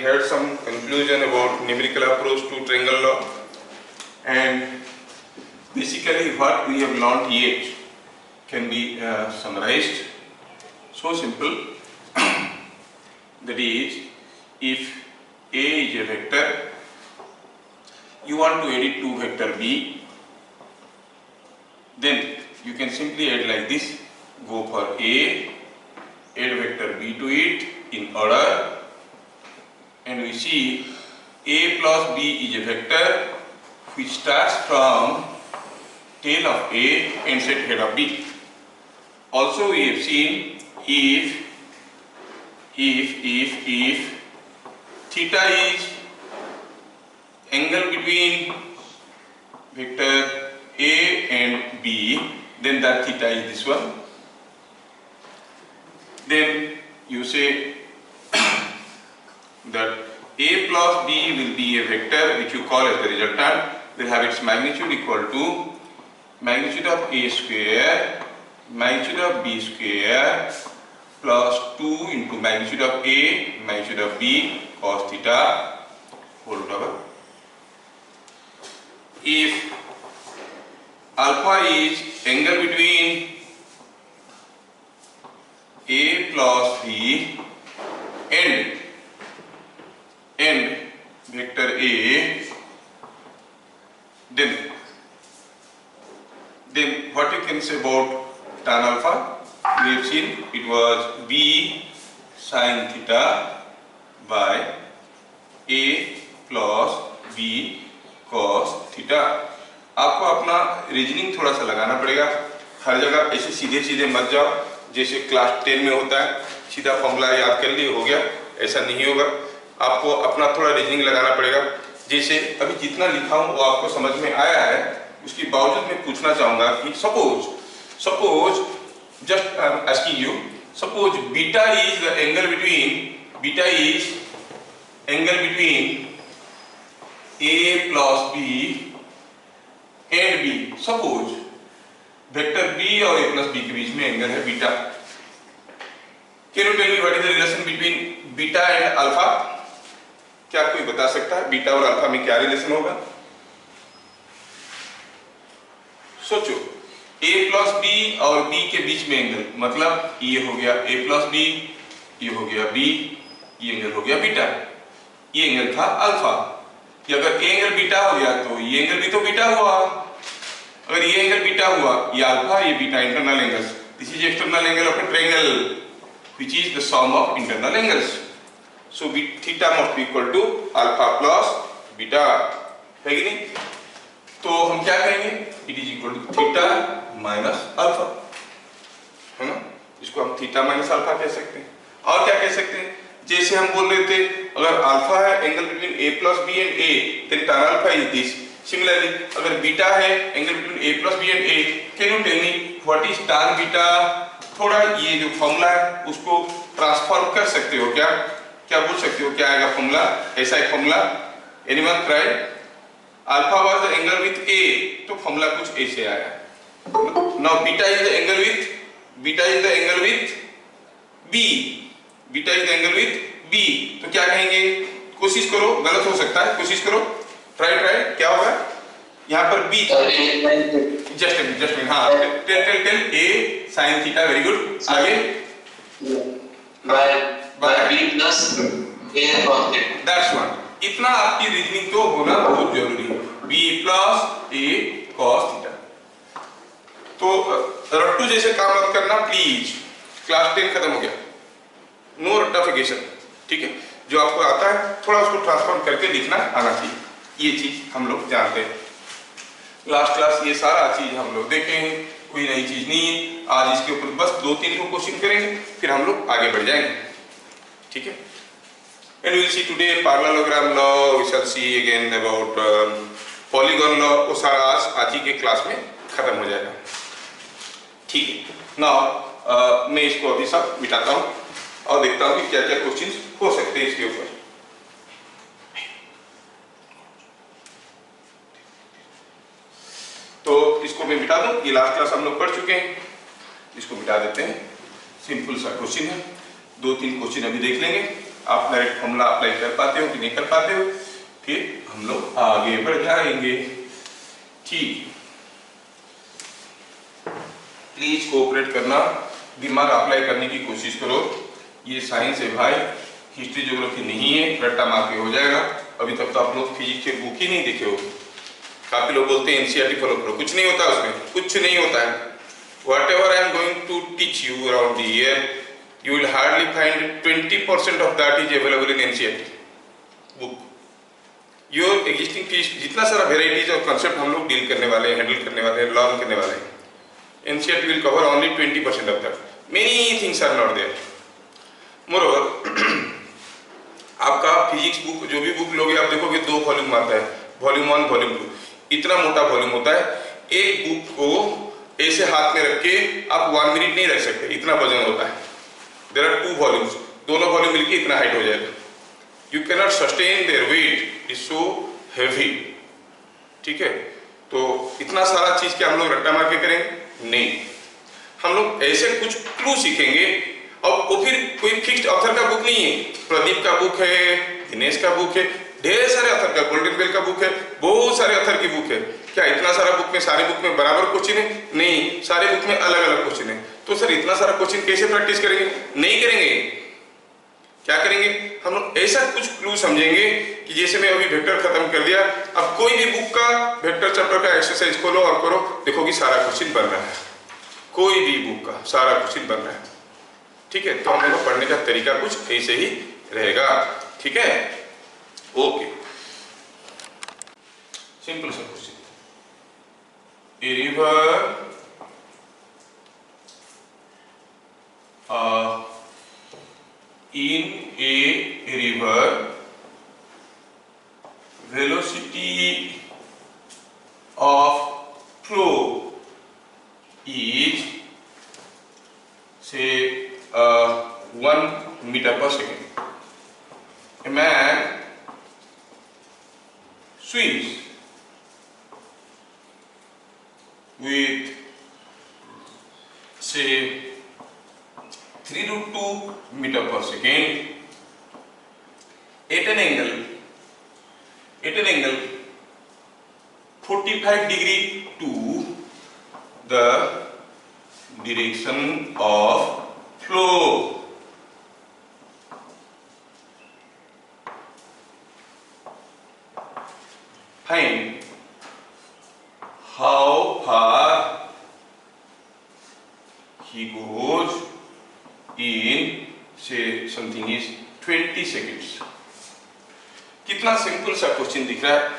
had some conclusion about numerical approach to triangle law, and basically what we have learned yet can be summarized so simple that is, if A is a vector, you want to add it to vector B, then you can simply add like this. Go for A, add vector B to it in order, and we see A plus B is a vector which starts from tail of A and set head of B. Also we have seen if theta is angle between vector A and B, then that theta is this one. Then you say that A plus B will be a vector which you call as the resultant, will have its magnitude equal to magnitude of A square, magnitude of B square plus 2 into magnitude of A, magnitude of B cos theta whole power. If alpha is angle between A plus B and vector A, then what you can say about tan alpha? We have seen it was B sin theta by A plus B cos theta. आपको अपना reasoning थोड़ा सा लगाना पड़ेगा. हर जगह ऐसे सीधे सीधे मत जाओ जैसे क्लास 10 में होता है, सीधा फॉर्मूला याद कर लिए हो गया, ऐसा नहीं होगा. आपको अपना थोड़ा रीजनिंग लगाना पड़ेगा. जैसे अभी जितना लिखा हूँ वो आपको समझ में आया है, उसके बावजूद मैं पूछना चाहूँगा कि suppose just asking you, suppose beta is the angle between A plus B and B. Suppose vector B और A plus B के बीच में एंगल है beta. Can you tell me what is the relation between beta and alpha? क्या कोई बता सकता है beta और अल्फा में क्या रिलेशन होगा? सोचो, A प्लस B और B के बीच में एंगल, मतलब ये हो गया A प्लस B, ये हो गया B, ये एंगल हो गया बीटा. ये एंगल था अल्फा. कि अगर ये एंगल बीटा हो गया तो ये एंगल भी तो बीटा हुआ. अगर ये एंगल बीटा हुआ, ये अल्फा, ये beta, internal angles. This is external angle of a triangle which is the sum of internal angles. So theta must be equal to alpha plus beta, है कि नहीं? तो हम क्या कहेंगे? It is equal to theta minus alpha, है ना? इसको हम थीटा माइनस अल्फा कह सकते हैं. और क्या कह सकते हैं? जैसे हम बोल रहे थे, अगर अल्फा है angle between A plus B and A, then tan alpha is this. Similarly, अगर बीटा है angle between A plus B and A, can you tell me what is tan beta? थोड़ा ये जो फॉर्मूला है उसको transform कर सकते हो क्या? क्या बोल सकते हो क्या आएगा फॉर्मूला? ऐसा एक formula. Anyone try? Alpha was the angle with A, तो फॉर्मूला कुछ ऐसे आया. Now beta is the angle with B. Beta is the angle with B, तो क्या कहेंगे? कोशिश करो, गलत हो सकता है, कोशिश करो. ट्राई क्या होगा? यहाँ पर B जस्ट हाँ, tell A sin theta. Very good. आगे by B plus A cos theta. That's one. इतना आपकी रीजनिंग तो होना बहुत जरूरी है. B plus A cos theta. तो रट्टू जैसे काम मत करना प्लीज. क्लास 10 खत्म हो गया. नो रट्टाफिकेशन, ठीक है? जो आपको आता है थोड़ा उसको ट्रांसफॉर्म करके लिखना आना चाहिए. ये चीज हम लोग जानते हैं. लास्ट क्लास ये सारा चीज हम लोग देखे हैं, कोई नई चीज नहीं है. आज इसके ऊपर बस 2-3 को क्वेश्चन करेंगे, फिर हम लोग आगे बढ़ जाएंगे, ठीक है? And we will see today parallelogram law. We shall see again about polygon law. वो सारा आज ही के क्लास में खत्म हो जाएगा, ठीक है? नाउ मैं इसको अभी सब मिटाता हूँ और देखता हूँ कि क्या क्या क्वेश्चंस हो सकते हैं इसके ऊपर. तो इसको मैं मिटा दूं. ये लास्ट क्लास हम लोग पढ़ चुके हैं, इसको मिटा देते हैं. सिंपल सा क्वेश्चन है. 2-3 क्वेश्चन अभी देख लेंगे, आप डायरेक्ट फॉर्मूला अप्लाई कर पाते हो कि नहीं कर पाते हो, फिर हम लोग आगे बढ़ जाएंगे। ठीक, प्लीज कोऑपरेट करना, दिमाग अप्लाई करने की कोशिश करो। ये साइंस है भाई, हिस्ट्री ज्योग्राफी नहीं है, रट्टा मार के हो जाएगा। अभी तक तो आप लोग फिजिक्स के बुक ही नहीं देखे हो। काफी लोग बोलते हैं एनसीईआरटी फॉलो करो, कुछ नहीं होता उसमें, कुछ नहीं होता है। Whatever I am going to teach you around the year, you will hardly find 20% of that is available in NCERT book. Your existing जितना सारा वेराइटीज और कंसेप्ट हम लोग डील करने वाले हैं, हैंडल करने वाले हैं, लर्न करने वाले हैं, NCERT will cover only 20% of that. Many things are not there. Moreover, आपका फिजिक्स बुक जो भी बुक लोगे आप देखोगे 2 वॉल्यूम आता है, वॉल्यूम 1 वॉल्यूम 2, इतना मोटा वॉल्यूम होता है। एक बुक को ऐसे हाथ में रख के आप 1 मिनट नहीं रख सकते, इतना वजन होता है। देयर आर 2 वॉल्यूम्स, दोनों वॉल्यूम मिलके इतना हाइट हो जाएगा। You can not sustain their weight, is so heavy. ठीक है, तो इतना सारा चीज क्या हम लोग रट्टा मार के करेंगे? नहीं, हम लोग ऐसे कुछ क्लू सीखेंगे। और वो फिर कोई फिक्स्ड ऑथर का बुक नहीं है, प्रदीप का बुक है, दिनेश का बुक है, ढेर सारे ऑथर का, गोल्डन बेल का बुक है, बहुत सारे ऑथर की बुक है। क्या इतना सारा बुक में, सारे बुक में बराबर क्वेश्चन है? नहीं, सारे बुक में अलग अलग क्वेश्चन है। तो सर इतना सारा क्वेश्चन कैसे प्रैक्टिस करेंगे? नहीं करेंगे। क्या करेंगे? हम लोग ऐसा कुछ क्लू समझेंगे कि जैसे मैं अभी वेक्टर खत्म कर दिया, अब कोई भी बुक का वेक्टर चैप्टर का एक्सरसाइज खोलो और करो, देखोगी सारा क्वेश्चन बन रहा है। कोई भी बुक का सारा क्वेश्चन बन रहा है। ठीक है, तो हम लोग पढ़ने का तरीका कुछ ऐसे ही रहेगा। ठीक है, ओके, सिंपल सा question. A river in a river velocity of flow is say 1 meter per second. A man swims with say 3√2 meter per second at an angle 45 degree to the direction of flow. Find how far he goes in say something is 20 seconds. कितना simple सा question दिख रहा है।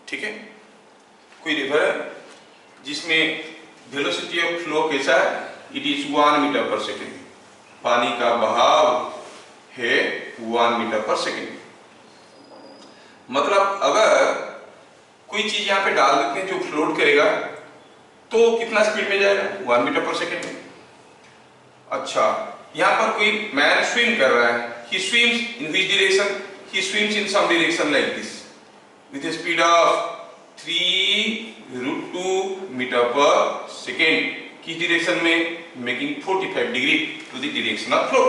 ठीक है, कोई river है जिसमें वेलोसिटी ऑफ फ्लो कैसा है? It is 1 metre per second. पानी का बहाव है 1 मीटर पर सेकेंड। मतलब अगर कोई चीज यहाँ पे डाल देते हैं जो फ्लोट करेगा तो कितना स्पीड में जाएगा? 1 मीटर पर सेकेंड में। अच्छा, यहाँ पर कोई मैन स्विम कर रहा है। He swims in which direction? He swims in some direction like this with a speed of 3√2 metre per second. किस डायरेक्शन में? Making 45 degree to the direction of flow.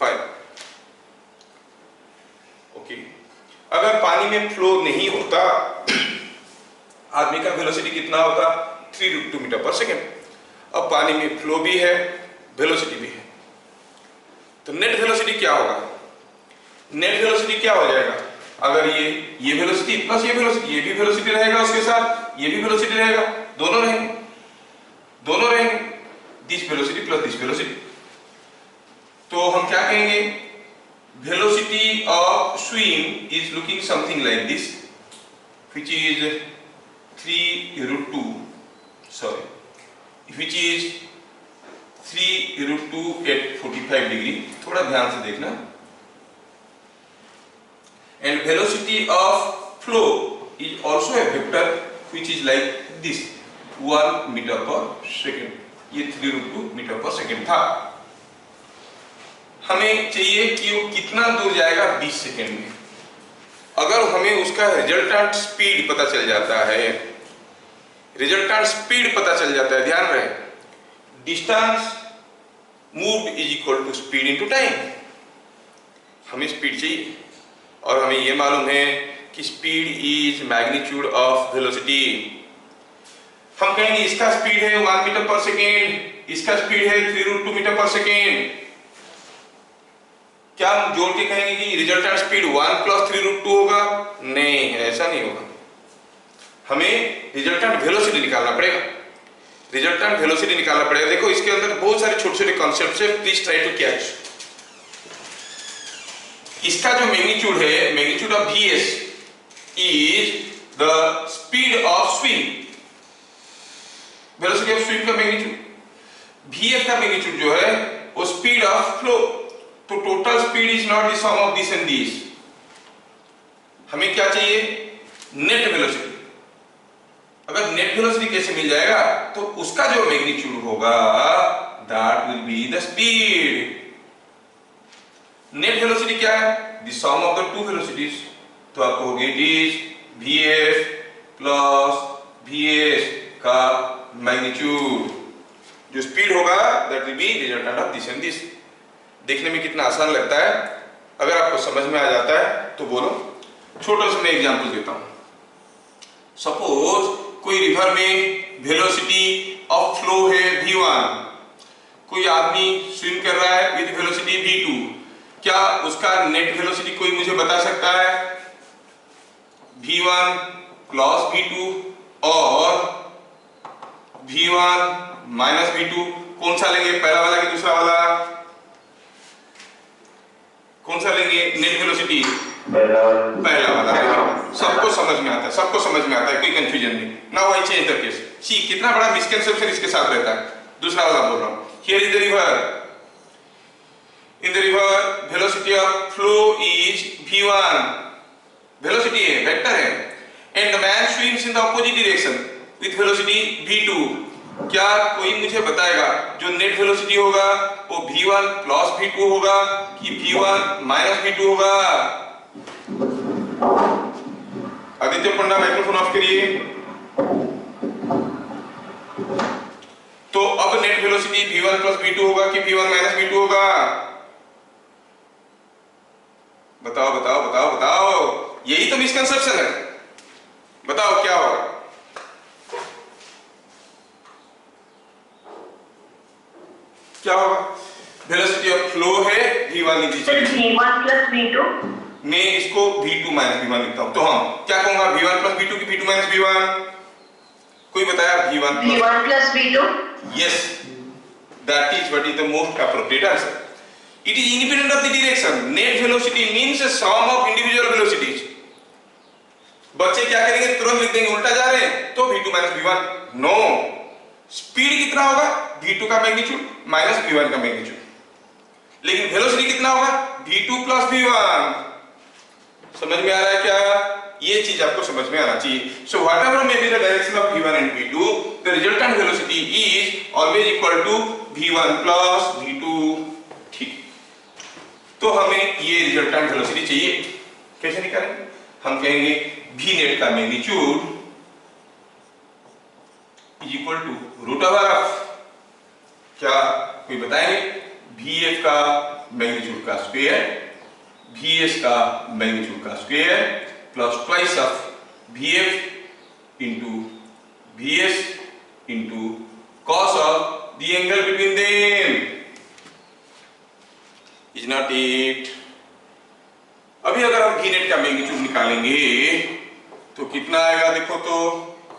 5 okay, अगर पानी में फ्लो नहीं होता, आदमी का वेलोसिटी कितना होता? 3√2 मीटर पर सेकेंड। अब पानी में फ्लो भी है, वेलोसिटी भी है, तो नेट वेलोसिटी क्या होगा? नेट वेलोसिटी क्या हो जाएगा? अगर ये वेलोसिटी प्लस ये वेलोसिटी, ये भी वेलोसिटी रहेगा उसके साथ, ये भी वेलोसिटी रहेगा, दोनों रहेंगे, this velocity plus this velocity. तो हम क्या कहेंगे? velocity of swim is looking something like this, which is 3√2 at 45 degree. थोड़ा ध्यान से देखना। And velocity of flow is also a vector which is like this, 1 meter per second. ये 3√2 metre per second था। हमें चाहिए कि वो कितना दूर जाएगा 20 सेकेंड में। अगर हमें उसका रिजल्टेंट स्पीड पता चल जाता है, ध्यान रहे, distance moved is equal to speed into time. हमें स्पीड चाहिए और हमें ये मालूम है कि speed is magnitude of velocity. हम कहेंगे इसका स्पीड है 1 मीटर पर सेकेंड, इसका स्पीड है 3√2 मीटर पर सेकेंड। क्या हम जोड़ के कहेंगे कि रिजल्टेंट स्पीड 1 + 3√2 होगा? नहीं, ऐसा नहीं होगा। हमें रिजल्टेंट वेलोसिटी निकालना पड़ेगा, रिजल्टेंट वेलोसिटी निकालना पड़ेगा। देखो इसके अंदर बहुत सारे छोटे छोटे कॉन्सेप्ट्स है, प्लीज ट्राई टू कैच। इसका जो मैग्नीट्यूड है, magnitude of Vs is the speed of swing, velocity of swing का मैग्नीट्यूड। Vf का मैग्नीट्यूड जो है वो स्पीड ऑफ फ्लो। तो total speed is not the sum of this and this. हमें क्या चाहिए? Net velocity. अगर नेट वेलोसिटी कैसे मिल जाएगा? तो उसका जो मैग्नीट्यूड होगा that will be the speed. Net velocity क्या है? The sum of the two velocities. तो आप कहोगे it is Vf plus Vs का मैग्नीट्यूड। जो स्पीड होगा that will B resultant of this and this. देखने में कितना आसान लगता है, अगर आपको समझ में आ जाता है तो बोलो। छोटा सा मैं एग्जांपल देता हूं। सपोज कोई रिवर में वेलोसिटी ऑफ फ्लो है V1, कोई आदमी स्विम कर रहा है विद वेलोसिटी V2। क्या उसका नेट वेलोसिटी कोई मुझे बता सकता है? V1 प्लस V2 और V1 माइनस V2, कौन सा लेंगे? पहला वाला कि दूसरा वाला? कौन सा लेंगे नेट वेलोसिटी? पहला वाला। सबको समझ में आता है, सबको समझ में आता है, कोई कंफ्यूजन नहीं। Now I change the case. See कितना बड़ा मिसकंसेप्शन इसके साथ रहता है। दूसरा वाला बोल रहा हूं। Here is the river, in the river velocity of flow is V1, velocity है, वेक्टर है, and the man swims in the opposite direction with velocity V2। क्या कोई मुझे बताएगा जो नेट वेलोसिटी होगा वो V1 प्लस V2 होगा कि V1 माइनस V2 होगा? आदित्य पंडा माइक्रोफोन ऑफ करिए। तो अब net velocity V1 plus V2 होगा कि V1 माइनस V2 होगा? बताओ बताओ बताओ बताओ। यही तो मिसकंसेप्शन है। बताओ क्या होगा? क्या होगा? वेलोसिटी ऑफ फ्लो है V1 लीजिए, V1 प्लस V2। मैं इसको V2 माइनस V1 लिखता हूं। तो हम क्या कहूंगा? V1 प्लस V2 की V2 माइनस V1? कोई बताया? V1 plus V2। Yes, that is what is the most appropriate answer. It is independent of the direction. Net velocity means sum of individual velocities. बच्चे क्या करेंगे? तुरंत लिख देंगे उल्टा जा रहे हैं तो V2 minus V1। No, speed कितना होगा? V2 का मैग्नीट्यूड माइनस V1 का मैग्नीट्यूड। लेकिन वेलोसिटी कितना होगा? V2 plus V1। समझ में आ रहा है क्या? ये चीज आपको समझ में आना चाहिए। So whatever may be the direction of V1 and V2, the resultant velocity is always equal to V1 plus V2। ठीक, तो हमें ये रिजल्टेंट वेलोसिटी चाहिए। कैसे निकालेंगे? हम कहेंगे V नेट का magnitude is equal to root over of, क्या कोई बताएंगे? Vf का मैग्नीट्यूड का स्क्वायर, Vs का मैग्नीट्यूड का square plus twice of Vf into Vs into cos of the angle between them. Is not it? अभी अगर हम V नेट का मैग्नीट्यूड निकालेंगे तो कितना आएगा? देखो तो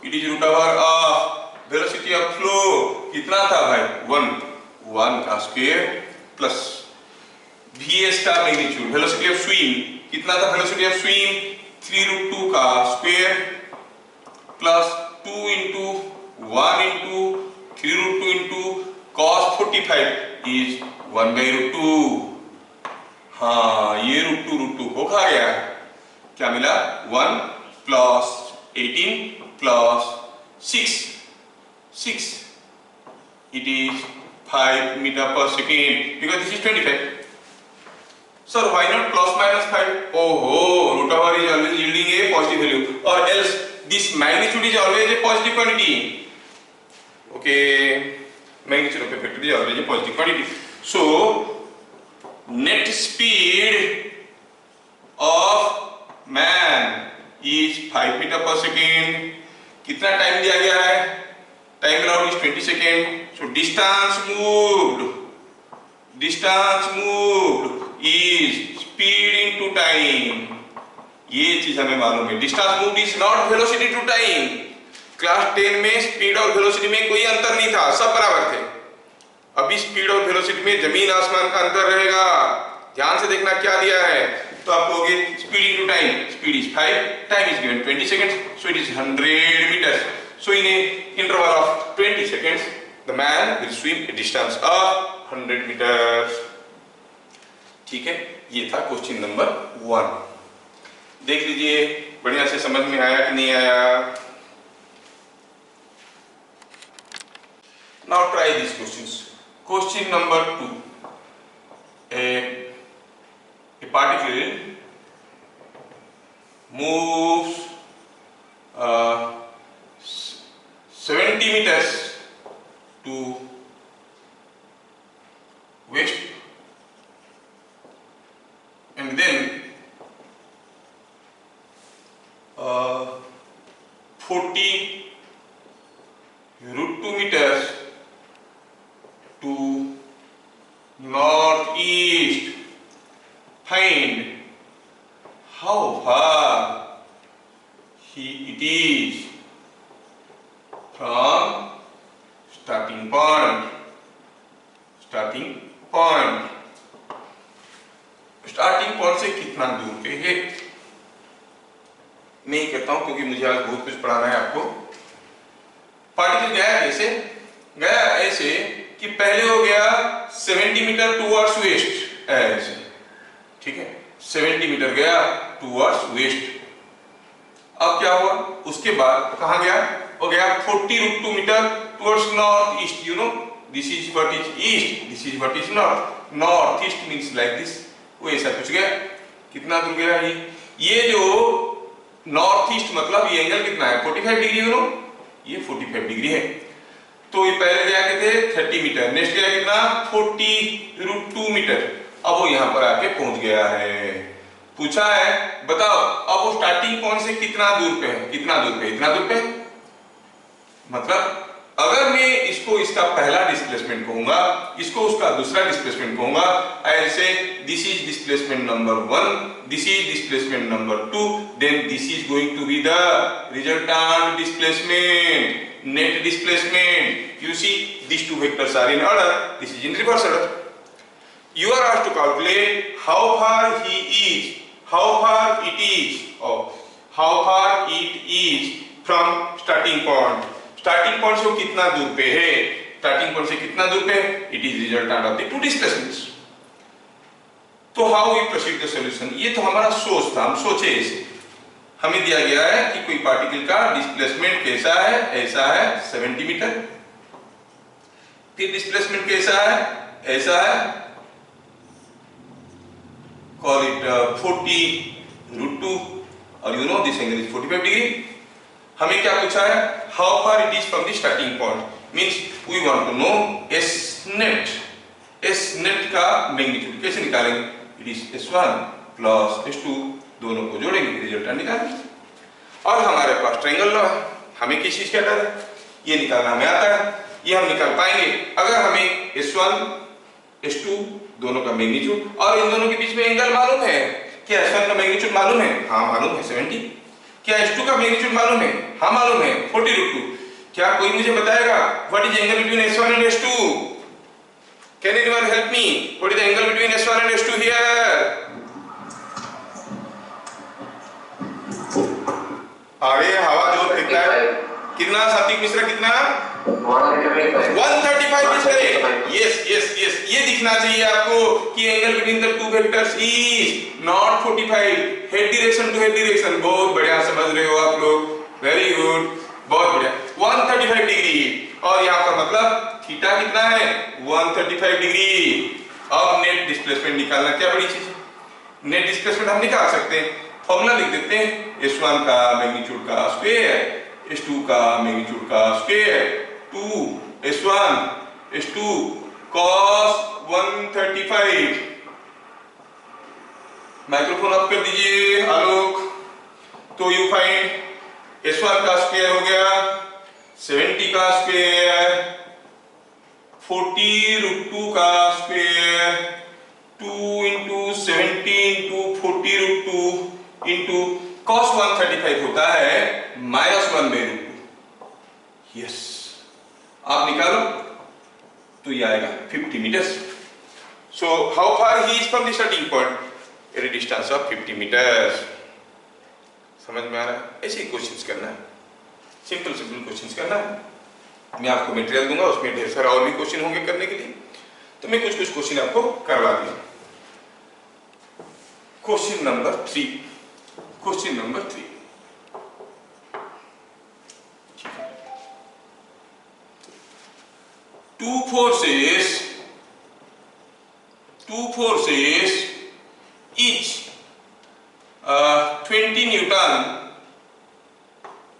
it is root over of velocity of flow. कितना था भाई? 1 का स्क्वायर प्लस Vs का मैग्नीट्यूड वेलोसिटी ऑफ स्विंग कितना था? वेलोसिटी ऑफ स्विंग 3√2 का square plus 2 into 1 into 3√2 into cos 45 is 1/√2। हाँ, ये √2 को खा गया। क्या मिला? 1 plus 18 plus 6, it is 5 meter per second because this is 25. Sir, why not plus minus 5? Oh, root over is always yielding a positive value, or else this magnitude is always a positive quantity. Okay, magnitude of a vector is always a positive quantity. So, net speed man is 5 metre per second. कितना time दिया गया है? Time allowed is 20 second. So distance moved is speed into time. ये चीज हमें मालूम है। Distance moved is not velocity to time. Class 10 में स्पीड और वेलोसिटी में कोई अंतर नहीं था, सब बराबर थे। अभी स्पीड और वेलोसिटी में जमीन आसमान का अंतर रहेगा। ध्यान से देखना क्या दिया है। तो आप कहोगे speed into time, speed is 5, time is given 20 seconds, so it is 100 metres. So in a interval of 20 seconds the man will swim a distance of 100 metres. ठीक है, ये था क्वेश्चन नंबर 1। देख लीजिए बढ़िया से समझ में आया कि नहीं आया। Now try these questions. Question number 2. A particle moves 70 meters to west and then 40 √2 meters to northeast. Find how far it is from starting point. Starting point से कितना दूर पे है? मैं कहता हूं क्योंकि मुझे आज बहुत कुछ पढ़ाना है आपको। पार्टिकल गया ऐसे कि पहले हो गया 70 मीटर टूवर्ड्स वेस्ट, ऐसे, ठीक है, 70 मीटर गया टूवर्ड्स वेस्ट। अब क्या हुआ? उसके बाद कहां गया? हो गया 40 √2 metre towards north east. You know this is what is east, this is what is north. North east means like this. वो ऐसा कुछ गया। कितना दूर गया ये जो नॉर्थ ईस्ट मतलब ये एंगल कितना है? 45 डिग्री। यू नो ये 45 डिग्री है। तो ये पहले गया कितने? 30 मीटर। नेक्स्ट गया कितना? 40 √2 मीटर। अब वो यहां पर आके पहुंच गया है। पूछा है बताओ अब वो स्टार्टिंग पॉइंट से कितना दूर पे है? इतना दूर पे। मतलब अगर मैं इसको इसका पहला डिस्प्लेसमेंट कहूंगा, इसको उसका दूसरा डिस्प्लेसमेंट कहूंगा, ऐसे this is displacement number 1, this is displacement number 2, then this is going to be the resultant displacement, net displacement. You see these two vectors are in order, this is in reverse order. You are asked to calculate how far it is from starting point. Starting point से कितना दूर पे है? Starting point से कितना दूर पे? It is resultant of the two displacements. तो how we proceed the solution? ये तो हमारा सोच था, हम सोचे इसे। हमें दिया गया है कि कोई पार्टिकल का डिस्प्लेसमेंट कैसा है? ऐसा है 70 मीटर। फिर डिस्प्लेसमेंट कैसा है? ऐसा है, कॉल इट 40 √2 और you know this angle is 45 degree. हमें क्या पूछा है? How far it is from the starting point. Means we want to know S net का मैग्नीट्यूड कैसे निकालेंगे? It is S1 plus S2, दोनों को जोड़ेंगे, रिजल्टेंट निकालेंगे। और हमारे पास ट्रायंगल लॉ है, हमें किस चीज का डर है? ये निकालना हमें आता है, ये हम निकाल पाएंगे अगर हमें S1 S2 दोनों का मैग्नीट्यूड और इन दोनों के बीच में एंगल मालूम है। क्या S1 का मैग्नीट्यूड मालूम है? हाँ मालूम है 70। क्या S2 का मैग्नीट्यूड मालूम है? हाँ मालूम है 40 √2। क्या कोई मुझे बताएगा what is angle between S1 and S2? Can anyone help me? What is the angle between S1 and S2 here? अरे हवा जोर कितना है? कितना सात्विक मिश्रा? कितना? 135 मिश्रा। यस ये दिखना चाहिए आपको कि angle between the two vectors is not 45, head direction to head direction. बहुत बढ़िया समझ रहे हो आप लोग, वेरी गुड, बहुत बढ़िया। 135 डिग्री और यहाँ पर मतलब थीटा कितना है? 135 डिग्री। अब नेट डिस्प्लेसमेंट निकालना क्या बड़ी चीज है? नेट डिस्प्लेसमेंट हम निकाल सकते हैं, फॉर्मूला लिख देते हैं, S1 का मैग्नीट्यूड का स्क्वायर, S2 का मैग्नीट्यूड का square, 2S1 S2 cos 135। Microphone of कर दीजिए आलोक। तो यू फाइंड S1 का स्क्वायर हो गया 70 का स्क्वायर 40√2 का square 2 into 70 into 40√2 into cos 135 होता है -1/√2। यस, आप निकालो तो ये आएगा 50 metres. So how far he is from the starting point? At a distance of 50 metres. समझ में आ रहा है? ऐसे ही क्वेश्चंस करना है, सिंपल क्वेश्चंस करना है। मैं आपको मटेरियल दूंगा, उसमें ढेर सारे और भी क्वेश्चन होंगे करने के लिए, तो मैं कुछ क्वेश्चन आपको करवा दिया। Question number 3 two forces each 20 Newton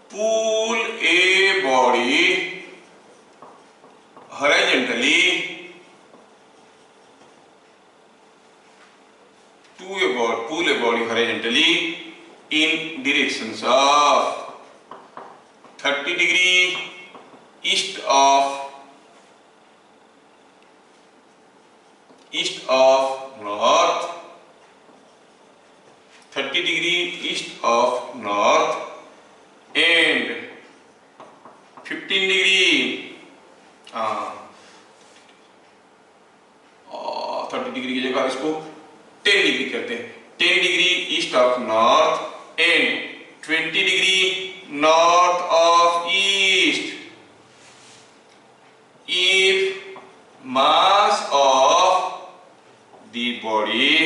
pull a body horizontally in directions of 30 degree east of north, 30 degree east of north and 15 degree 30 degree की जगह इसको 10 डिग्री करते हैं। 10 degree east of north and 20 degree north of east if mass of the body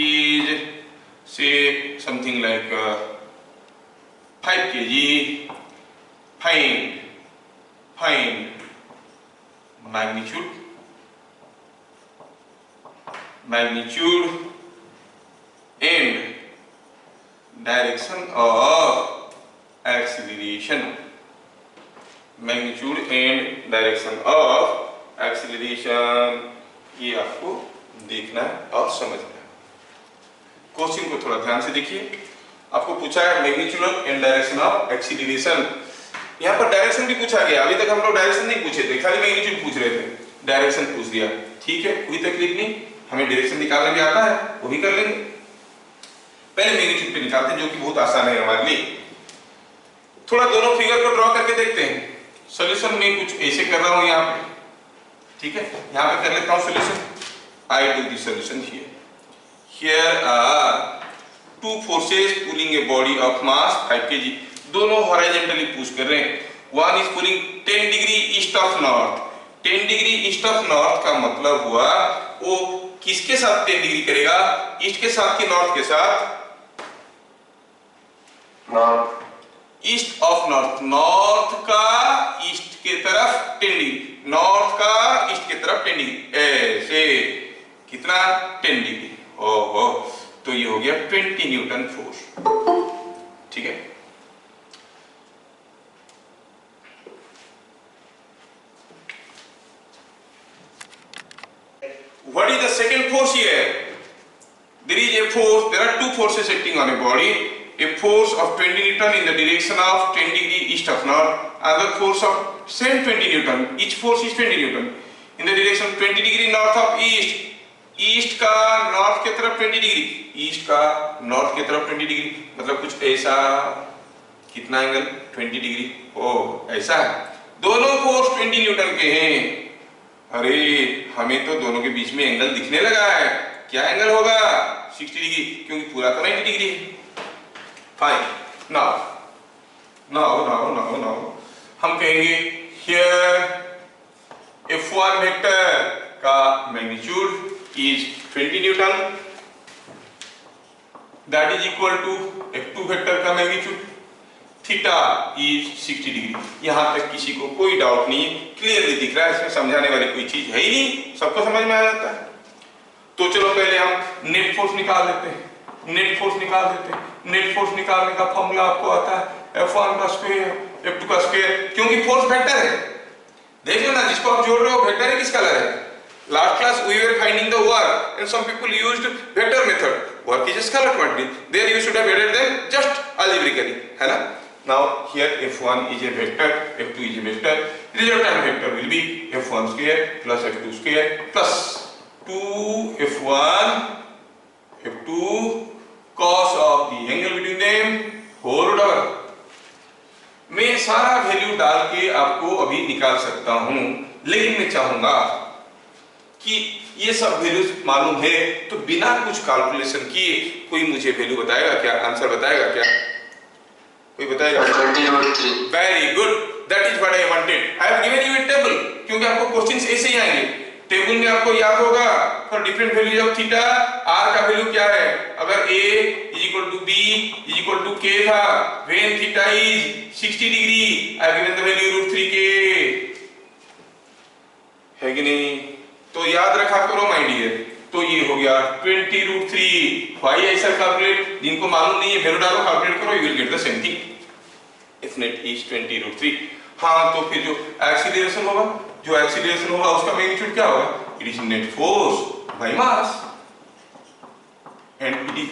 is say something like 5 kg, find magnitude and direction of acceleration. Magnitude and direction of acceleration, ये आपको देखना है और समझना है। Question को थोड़ा ध्यान से देखिए। आपको पूछा है magnitude and direction of acceleration. यहाँ पर डायरेक्शन भी पूछा गया। अभी तक हम लोग डायरेक्शन नहीं पूछे थे, खाली मैग्नीट्यूड पूछ रहे थे, डायरेक्शन पूछ दिया। ठीक है, कोई तकलीफ नहीं, हमें डायरेक्शन निकालना भी आता है, वो भी कर लेंगे। पहले मैग्नीट्यूड पे निकालते हैं, जो कि बहुत आसान है हमारे लिए। थोड़ा दोनों फिगर को ड्रॉ करके देखते हैं। सॉल्यूशन में कुछ ऐसे कर रहा हूं यहाँ पे, ठीक है, यहाँ पे कर लेता हूँ solution. I do the solution here. Here are two forces pulling a body of mass 5 kg। दोनों हॉरिजॉन्टली पुश कर रहे हैं। One is pulling 10 degree east of north. 10 degree east of north का मतलब हुआ वो किसके साथ 10 डिग्री करेगा? ईस्ट के साथ कि नॉर्थ के साथ? North, east of north. North का ईस्ट के तरफ 10 डिग्री, नॉर्थ का ईस्ट के तरफ 10 डिग्री, ऐसे कितना? 10 डिग्री। ओहो, तो ये हो गया 20 न्यूटन फोर्स। ठीक है, what is the second force here? There is a force, there are two forces acting on a body. A force of 20 Newton in the direction of 10 degree east of north, other force of same 20 Newton, each force is 20 Newton in the direction 20 degree north of east. East का north की तरफ 20 degree, east का north की तरफ 20 degree, मतलब कुछ ऐसा। कितना एंगल? 20 डिग्री। ओ ऐसा है। दोनों फोर्स 20 न्यूटन के हैं। अरे हमें तो दोनों के बीच में एंगल दिखने लगा है। क्या एंगल होगा? 60 डिग्री, क्योंकि पूरा तो 90 डिग्री है। फाइन, नाउ हम कहेंगे हियर F1 वेक्टर का magnitude is 20 Newton, that is equal to F2 vector का मैग्नीट्यूड थीटा is 60 डिग्री। यहां तक किसी को कोई डाउट नहीं है, क्लियरली दिख रहा है, इसमें समझाने वाली कोई चीज है ही नहीं, सबको समझ में आ जाता है। तो चलो पहले हम नेट फोर्स निकाल देते हैं। नेट फोर्स निकालने का फॉर्मूला आपको आता है F1 का स्क्वायर F2 का स्क्वायर, क्योंकि फोर्स वेक्टर है। देख लो ना, जिसको आप जोड़ रहे हो वेक्टर है, किस कलर है? Last class we were finding the work and some people used vector method. Work is scalar quantity, there you should have added them just algebraically, है ना. Now here f1 is a vector, f2 is a vector. Resultant vector will be f1 square plus f2 square plus 2f1 f2 cos of the angle between them whole root over. मैं सारा value डाल के आपको अभी निकाल सकता हूं, लेकिन मैं चाहूंगा कि ये सब वैल्यूज मालूम है तो बिना कुछ कैलकुलेशन किए कोई मुझे वैल्यू बताएगा क्या, आंसर बताएगा क्या, कोई बताएगा? 20√3. Very good, that is what I wanted. I have given U A table, क्योंकि आपको क्वेश्चंस ऐसे ही आएंगे. टेबल में आपको याद होगा for different values of theta r का वैल्यू क्या है. अगर a = b = k था, when theta is 60 degree, I have given the value √3k, है कि नहीं? तो याद रखा करो माय डियर. तो ये हो गया 20√3. व्हाई ऐसा कैलकुलेट, जिनको मालूम नहीं है वैल्यू डालो, कैलकुलेट करो, you will get the same thing. If net is 20√3. हाँ, तो फिर जो एक्सीलरेशन होगा, उसका मैग्नीट्यूड क्या होगा? It is net force by mass, and it is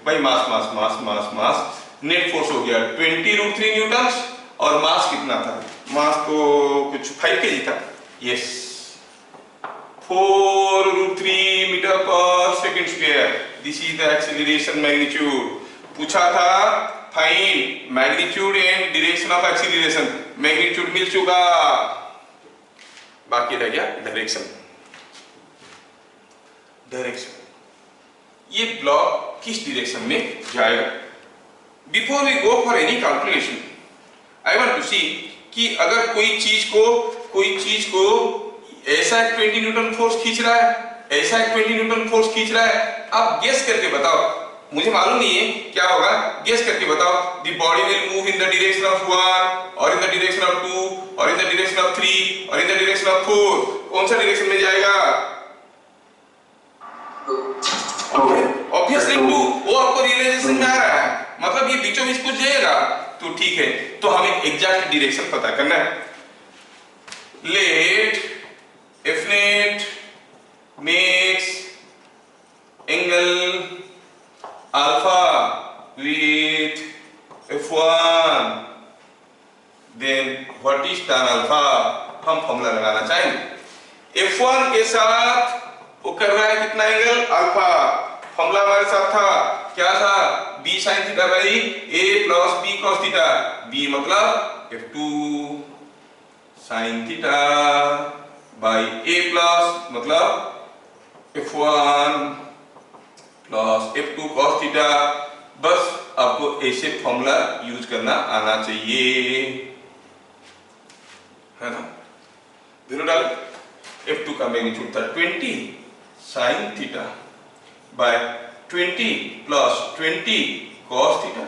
by mass. Net force हो गया 20√3 न्यूटन्स, और मास कितना था? मास तो कुछ 5 kg था. Yes, 4√3 metre per second square. This is the acceleration magnitude. पूछा था find magnitude and direction of acceleration. Magnitude मिल चुका, बाकी रह गया डायरेक्शन. ये ब्लॉक किस डायरेक्शन में जाएगा? Before we go for any calculation, I want to see कि अगर कोई चीज को ऐसा एक 20 न्यूटन फोर्स खींच रहा है, ऐसा एक 20 न्यूटन फोर्स खींच रहा है, आप गेस करके बताओ. मुझे मालूम नहीं है क्या होगा, गेस करके बताओ. The body will move in the direction of 1 और इन द डायरेक्शन ऑफ 2 और इन द डायरेक्शन ऑफ 3 और इन द डायरेक्शन ऑफ 4. कौन सा डायरेक्शन में जाएगा? ऑब्वियसली 2. वो आपको रियलाइजेशन में आ रहा है, मतलब ये बीचों बीच कुछ जाएगा. तो ठीक है, तो हमें एग्जैक्ट डायरेक्शन पता करना है. Let F net makes angle alpha with F1, then what is tan alpha? हम फॉर्मूला लगाना चाहेंगे. F1 के साथ वो कर रहा है कितना एंगल? अल्फा. फॉर्मूला हमारे साथ था, क्या था? b sin theta by a plus b cos theta. b मतलब F2 sin theta by a plus मतलब F1 plus F2 cos theta. बस आपको ऐसे फॉर्मूला यूज करना आना चाहिए, है ना? वैल्यू डालो. F2 का मैग्नीट्यूड था 20 sin theta bye 20 plus 20 cos theta.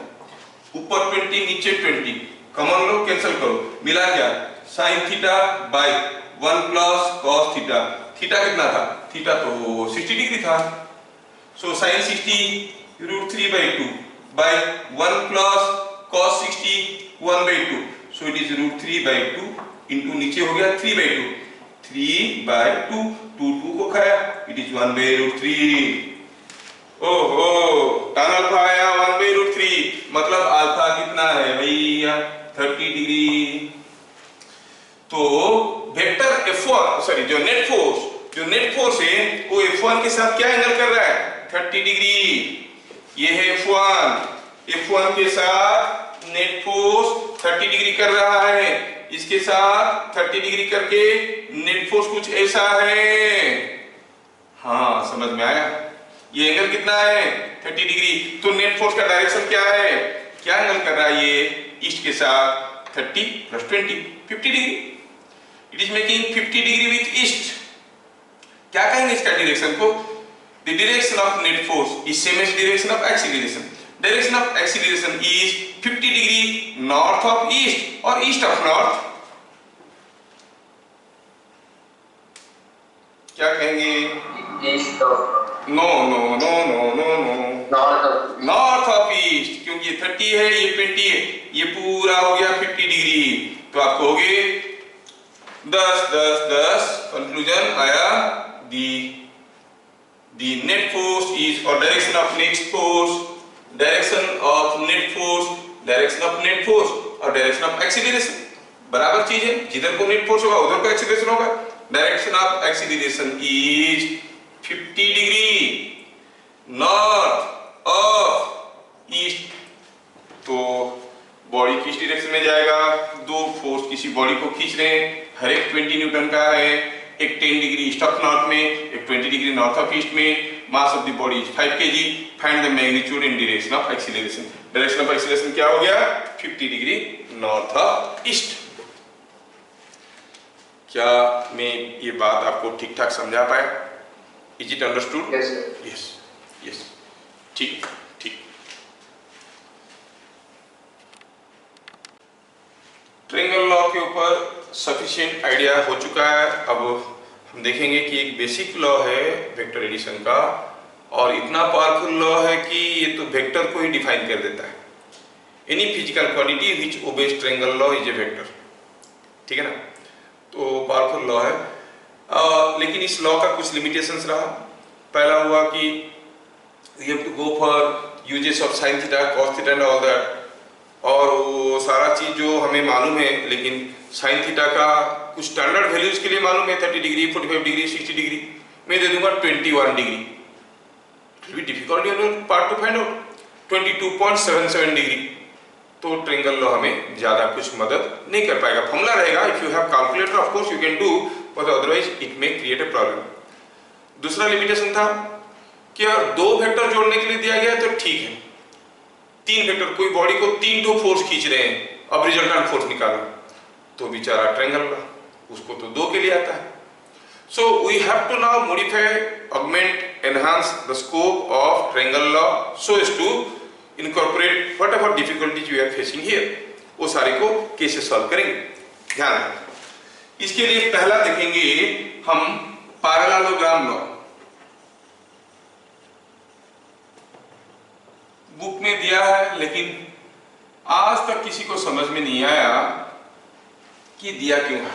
ऊपर 20 नीचे 20, कॉमन लो, कैंसिल करो, मिला क्या? sin theta by 1 plus cos theta. Theta कितना था? थीटा तो 60 डिग्री था. So sin 60 √3/2 by 1 plus cos 60 1/2. So it is √3/2 into नीचे हो गया 3/2. 3/2 2 को खाया, इट इज 1/√3. ओहो, tan अल्फा आया 1/√3. मतलब अल्फा कितना है भैया? 30 डिग्री. तो वेक्टर F1 जो नेट फोर्स है वो F1 के साथ क्या एंगल कर रहा है? 30 डिग्री. ये है F1 के साथ नेट फोर्स 30 डिग्री कर रहा है. इसके साथ 30 डिग्री करके नेट फोर्स कुछ ऐसा है. हाँ, समझ में आया? ये एंगल कितना है? 30 डिग्री. तो नेट फोर्स का डायरेक्शन क्या है? क्या एंगल कर रहा है ये? ईस्ट के साथ 30 plus 20 50 degree. It is making 50 degree with east. क्या कहेंगे इसका डायरेक्शन को? The direction of net force is same as direction of acceleration. Direction of acceleration is 50 degree north of east और ईस्ट ऑफ नॉर्थ. क्या कहेंगे? East of no north of east. क्योंकि ये 30 है, ये 20 है, ये पूरा हो गया 50 डिग्री. तो आप कहोगे 10 कंक्लूजन आया. दी the net force is, or direction of net force, direction of net force, direction of net force और direction of acceleration बराबर चीज है, जिधर को net force होगा उधर को acceleration होगा। Direction of acceleration is 50 degree north of east। तो बॉडी किस डायरेक्शन में जाएगा, दो फोर्स किसी बॉडी को खींच रहे हैं, हर एक 20 न्यूटन का है, एक 10 डिग्री ईस्ट ऑफ नॉर्थ में, एक 20 डिग्री नॉर्थ ऑफ ईस्ट में। Mass of the body is 5 kg। Find the magnitude in direction of acceleration. Direction of acceleration क्या हो गया, 50 डिग्री नॉर्थ ऑफ ईस्ट। क्या मैं ये बात आपको ठीक ठाक समझा पाया? Is it understood? Yes, sir. Yes yes, ठीक ठीक। ट्रायंगल लॉ के ऊपर सफिशिएंट आइडिया हो चुका है। अब हम देखेंगे कि एक बेसिक लॉ है वेक्टर एडिशन का, और इतना पावरफुल लॉ है कि ये तो वेक्टर को ही डिफाइन कर देता है। Any physical quantity which obeys triangle law is a vector, ठीक है ना? तो पावरफुल लॉ है। लेकिन इस लॉ का कुछ लिमिटेशंस रहा। पहला हुआ कि we have to go for uses of sine theta, cos theta and all that, और वो सारा चीज जो हमें मालूम है, लेकिन साइन थीटा का कुछ स्टैंडर्ड वैल्यूज के लिए मालूम है, 30 डिग्री, 45 डिग्री, 60 डिग्री। मैं दे दूंगा 21 degree. It will be difficult your part two find out 22.77 degree. तो ट्रायंगल लॉ हमें ज्यादा कुछ मदद नहीं कर पाएगा। फॉर्मूला रहेगा, if you have calculator of course you can do, but otherwise it may create a problem. दूसरा लिमिटेशन था कि अगर दो वेक्टर जोड़ने के लिए दिया गया तो ठीक है, तीन वेक्टर, कोई बॉडी को तीन दो फोर्स खींच रहे हैं, अब रिजल्टेंट फोर्स निकालो, तो बेचारा ट्रायंगल लॉ उसको तो दो के लिए आता है। So we have to now modify, augment, enhance the scope of triangle law so as to incorporate whatever difficulties we are facing here. वो सारे को कैसे सॉल्व करेंगे, ध्यान रखें। इसके लिए पहला देखेंगे हम पैरेललोग्राम लॉ। बुक में दिया है, लेकिन आज तक किसी को समझ में नहीं आया कि दिया क्यों है,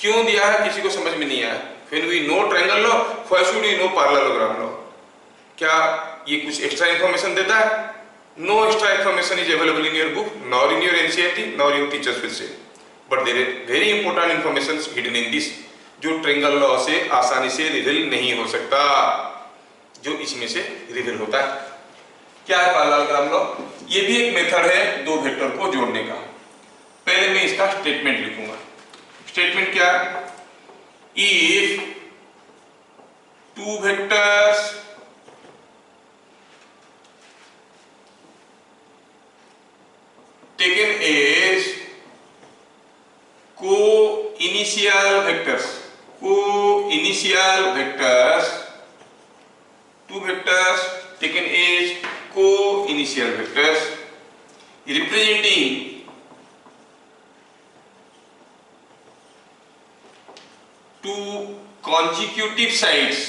क्यों दिया है किसी को समझ में नहीं आया। When we know triangle law, why should we know parallelogram law? क्या ये कुछ एक्स्ट्रा इंफॉर्मेशन देता है? No extra information is available in your book, nor in your NCERT, nor your teachers will say. But there is very important information hidden in this, जो triangle law से आसानी से reveal नहीं हो सकता, जो इसमें से रिवील होता है। क्या है पैरेललोग्राम लॉ? ये भी एक मेथड है दो वेक्टर को जोड़ने का। पहले मैं इसका स्टेटमेंट लिखूंगा। स्टेटमेंट क्या है? If two vectors taken as co-initial vectors, two vectors taken as co-initial vectors representing two consecutive sides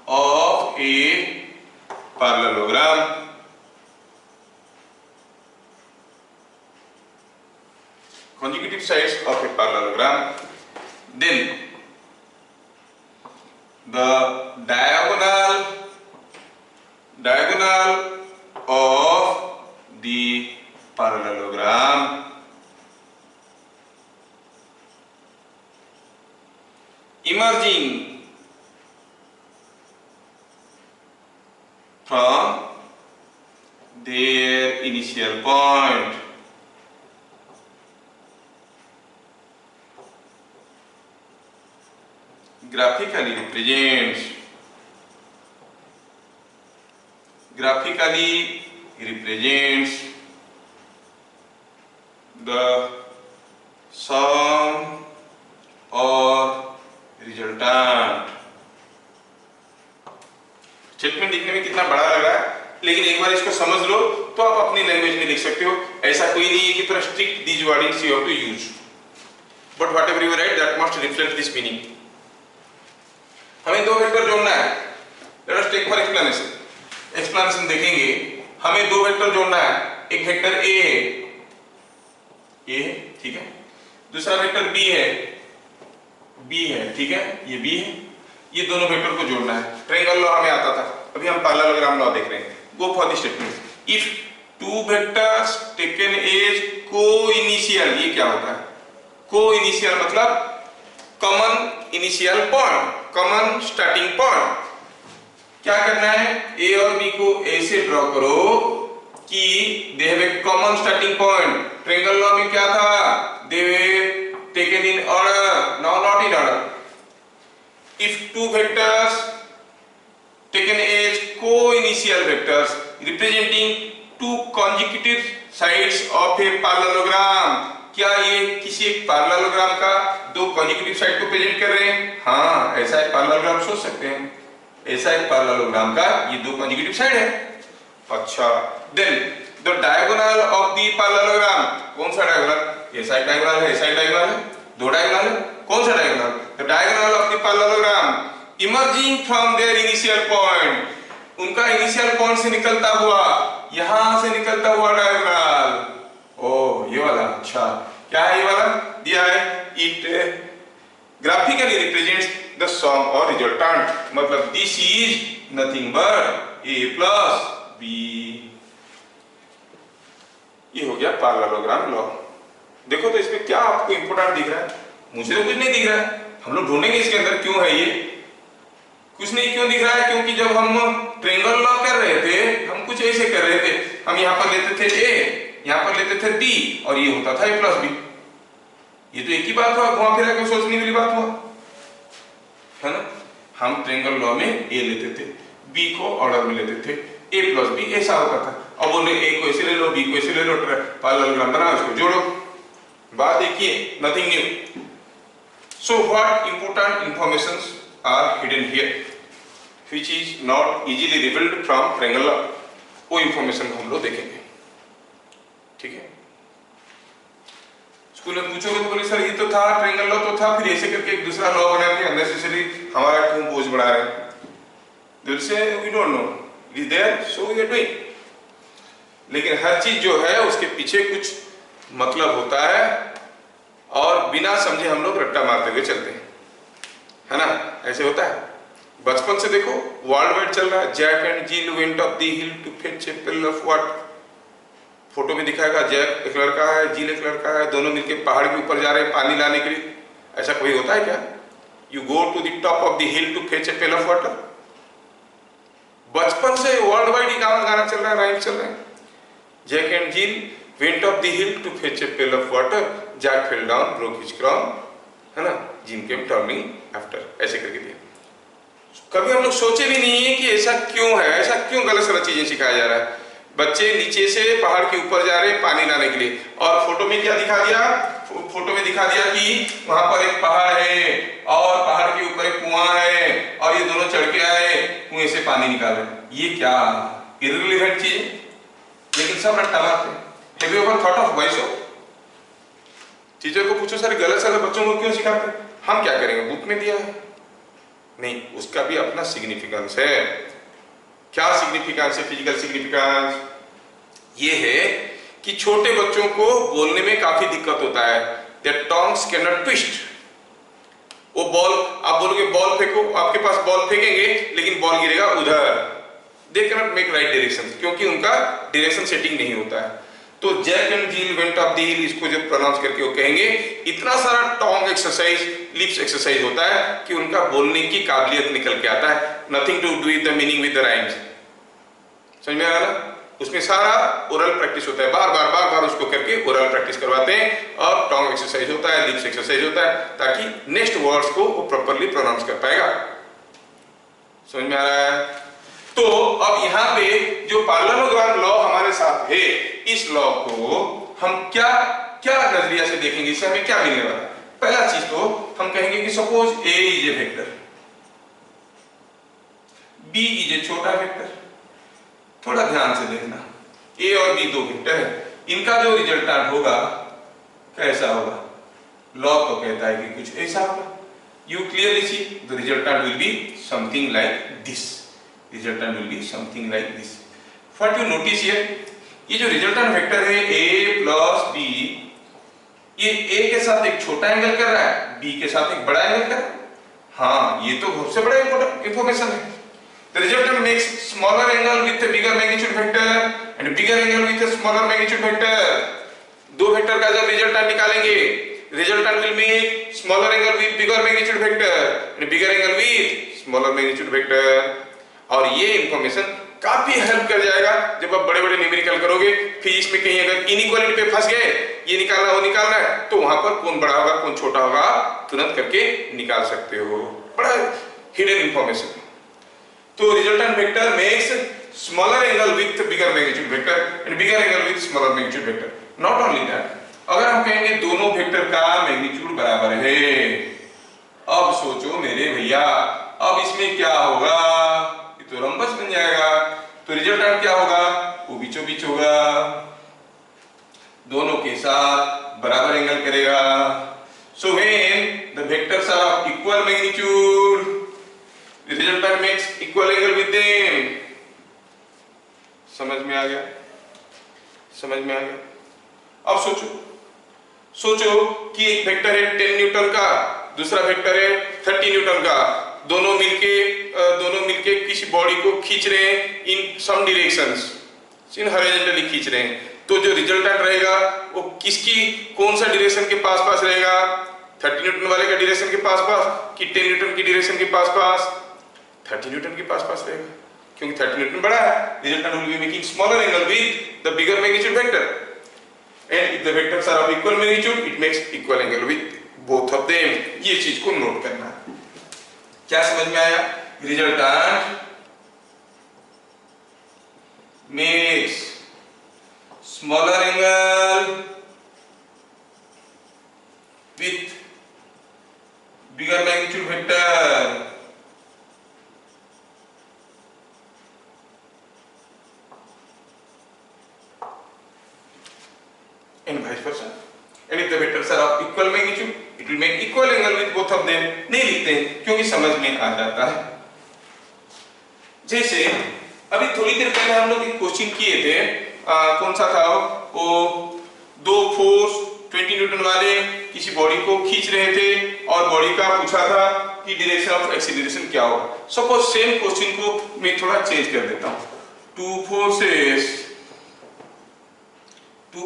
of a parallelogram, consecutive sides of a parallelogram, then the diagonal of the parallelogram emerging from their initial point graphically represents the sum or resultant. Statement दिखने में कितना बड़ा लग रहा है, लेकिन एक बार इसको समझ लो तो आप अपनी लैंग्वेज में लिख सकते हो। ऐसा कोई नहीं है कि पूरा strict these wordings you have to use, but whatever you write that must reflect this meaning. हमें दो वेक्टर जोड़ना है। Let us take for explanation देखेंगे। हमें दो वेक्टर जोड़ना है। एक वेक्टर ए है, ठीक है, दूसरा वेक्टर बी है, बी है, ठीक है, ये बी है, ये दोनों वेक्टर को जोड़ना है। ट्रायंगल लॉ हमें आता था, अभी हम पैरेललोग्राम लॉ देख रहे हैं। Go for the statement if two vectors taken as co-initial, ये क्या होता है? को-इनिशियल मतलब common initial point, common starting point. क्या करना है? ए और बी को ऐसे ड्रॉ करो कि they have a common starting point. Triangle law में क्या था? They were taken in order, now not in order. If two vectors taken as co-initial vectors representing two consecutive sides of a parallelogram, क्या ये किसी एक parallelogram का दो consecutive side को प्रेजेंट कर रहे हैं? हाँ, ऐसा एक पैरेललोग्राम सोच सकते हैं। ऐसा एक पैरेललोग्राम का ये दो कॉन्जिक्यूटिव साइड है। अच्छा, then the diagonal of the parallelogram, कौन सा डायगोनल? ये साइड डायगोनल है, ये साइड डायगोनल है, दो डायगोनल है, कौन सा diagonal? The diagonal of the parallelogram emerging from their initial point, उनका इनिशियल पॉइंट से निकलता हुआ, यहां से निकलता हुआ डायगोनल। ओ ये वाला, अच्छा क्या है ये वाला? दिया है it graphically represents the sum और रिजल्टेंट, मतलब this is nothing but A plus B. ये हो गया पैरेललोग्राम लॉ। देखो तो इसमें क्या आपको इंपोर्टेंट दिख रहा है? मुझे तो कुछ नहीं दिख रहा है। हम लोग ढूंढेंगे इसके अंदर क्यों है ये। कुछ नहीं क्यों दिख रहा है? क्योंकि जब हम ट्रायंगल लॉ कर रहे थे, हम कुछ ऐसे कर रहे थे, हम यहाँ पर लेते थे ए, यहाँ पर लेते थे बी, और ये होता था ए प्लस बी। ये तो एक ही बात हुआ, घुमा फिरा के सोचने वाली बात हुआ है ना। हम ट्रायंगल लॉ में ए लेते थे, बी को ऑर्डर में लेते थे, ए प्लस बी ऐसा होता था। अब बोले ए को ऐसे ले लो, बी को ऐसे ले लो, पैरेललोग्राम बनाओ, इसको जोड़ो। बात एक ही है, nothing new. So what important informations are hidden here which is not easily revealed from triangle law, वो इंफॉर्मेशन को हम लोग देखेंगे, ठीक है। स्कूल में पूछोगे तो बोले सर ये तो था ट्रायंगल लॉ तो था, फिर ऐसे करके एक दूसरा लॉ बना के अननेसेसरी हमारा क्यों बोझ बढ़ा रहे हैं? they will say we don't know, it is there so we are doing। लेकिन हर चीज जो है उसके पीछे कुछ मतलब होता है, और बिना समझे हम लोग रट्टा मारते हुए चलते हैं, है ना। ऐसे होता है। बचपन से देखो वर्ल्ड वाइड चल रहा है, Jack and Jill went up the hill to fetch a pail of water. Photo में दिखाएगा जैक एक लड़का है, जिल एक लड़का है, दोनों मिलकर पहाड़ के ऊपर जा रहे हैं पानी लाने के लिए। ऐसा कोई होता है क्या? You go to the top of the hill to fetch a pail of water. बचपन से वर्ल्ड वाइड ही गाना चल रहा है, राइम चल रहा है। Jack and Jill went up the hill to fetch a pail of water, Jack fell down broke his crown, है ना, जिम केम टर्निंग आफ्टर, ऐसे करके दिया। कभी हम लोग सोचे भी नहीं है कि ऐसा क्यों है, ऐसा क्यों गलत सलत चीजें सिखाया जा रहा है। बच्चे नीचे से पहाड़ के ऊपर जा रहे हैं पानी लाने के लिए, और फोटो में क्या दिखा दिया? फोटो में दिखा दिया कि वहां पर एक पहाड़ है और पहाड़ के ऊपर एक कुआं है, और ये दोनों चढ़ के आए कुएं से पानी निकाल रहे। ये क्या इररिलेवेंट चीज है, लेकिन सब रट्टा मारते हैं। Have you ever thought of why so? Teacher को पूछो सर गलत सलत बच्चों को क्यों सिखाते? हम क्या करेंगे, बुक में दिया है। नहीं, उसका भी अपना सिग्निफिकेंस है। क्या सिग्निफिकेंस है? फिजिकल सिग्निफिकेंस ये है कि छोटे बच्चों को बोलने में काफी दिक्कत होता है। Their tongues can not twist. वो बॉल, आप बोलोगे बॉल फेंको, आपके पास बॉल फेंकेंगे लेकिन बॉल गिरेगा उधर। They can not make right direction, क्योंकि उनका डायरेक्शन सेटिंग नहीं होता है। तो Jack and Jill went up the hill, इसको जब प्रोनाउंस करके वो कहेंगे, इतना सारा टोंग एक्सरसाइज, लिप्स एक्सरसाइज होता है कि उनका बोलने की काबिलियत निकल के आता है। Nothing to do with the meaning with the rhymes. समझ में आ रहा ना? उसमें सारा ओरल प्रैक्टिस होता है, बार बार उसको करके ओरल प्रैक्टिस करवाते हैं, और टोंग एक्सरसाइज होता है, लिप्स एक्सरसाइज होता है, ताकि नेक्स्ट वर्ड्स को वो प्रॉपर्ली प्रोनाउंस कर पाएगा। समझ में आ रहा है? तो अब यहाँ पे जो पैरेललोग्राम लॉ हमारे साथ है, इस लॉ को हम क्या क्या नजरिया से देखेंगे, इससे हमें क्या मिलने वाला है? पहला चीज तो हम कहेंगे कि suppose A is a vector, B is a छोटा वेक्टर। थोड़ा ध्यान से देखना, ए और बी दो वेक्टर है, इनका जो रिजल्टेंट होगा कैसा होगा? लॉ तो कहता है कि कुछ ऐसा होगा। You clearly see the resultant will be something like this. Resultant will be something like this. What you notice here, ये जो resultant vector है a plus b, ये ए के साथ एक छोटा एंगल कर रहा है, बी के साथ एक बड़ा एंगल कर रहा है। हाँ, ये तो सबसे बड़ा इंफॉर्मेशन है। The resultant makes smaller angle with a bigger magnitude vector and bigger angle with a smaller magnitude vector. दो वेक्टर का जब रिजल्टेंट निकालेंगे, resultant will make smaller angle with bigger magnitude vector and bigger angle with smaller magnitude vector. और ये information काफी help कर जाएगा जब आप बड़े बड़े न्यूमेरिकल करोगे। फिजिक्स में कहीं अगर इनइक्वालिटी पे फंस गए, ये निकालना वो निकालना है, तो वहां पर कौन बड़ा होगा कौन छोटा होगा तुरंत करके निकाल सकते हो। बड़ा हिडन इंफॉर्मेशन। तो resultant vector makes smaller angle with bigger magnitude vector and bigger angle with smaller magnitude vector. Not only that, अगर हम कहेंगे दोनों वेक्टर का मैग्नीट्यूड बराबर है, अब सोचो मेरे भैया, अब इसमें क्या होगा, ये तो रंबस बन जाएगा। तो रिजल्टेंट क्या होगा, वो बीचों बीच होगा, दोनों के साथ बराबर एंगल करेगा। So when the vectors are of equal magnitude, the resultant makes equal angle with them. समझ में आ गया, समझ में आ गया। अब सोचो कि एक वेक्टर है 10 न्यूटन का, दूसरा वेक्टर है 30 न्यूटन का, दोनों मिलके किसी बॉडी को खींच रहे हैं इन सम डायरेक्शंस, इन हॉरिजॉन्टली खींच रहे हैं। तो जो रिजल्टेंट रहेगा वो किसकी कौन सा डायरेक्शन के पास रहेगा, 30 न्यूटन वाले का डायरेक्शन के पास कि 10 न्यूटन की डायरेक्शन के पास 30 न्यूटन के पास रहेगा, क्योंकि 30 न्यूटन बड़ा है। Resultant will be making smaller angle with the bigger magnitude vector and if the vectors are of equal magnitude it makes equal angle with both of them. ये चीज को नोट करना है। क्या समझ में आया? Resultant makes smaller angle with bigger magnitude vector and vice versa, and if the vectors are of equal magnitude it will make equal angle with both of them। नहीं लिखते क्योंकि समझ में आ जाता है। जैसे अभी थोड़ी देर पहले हम लोग एक क्वेश्चन किए थे, कौन सा था वो, दो फोर्स 20 न्यूटन वाले किसी बॉडी को खींच रहे थे और बॉडी का पूछा था कि डायरेक्शन ऑफ एक्सीलरेशन क्या होगा। सपोज सेम क्वेश्चन को मैं थोड़ा चेंज कर देता हूं। Two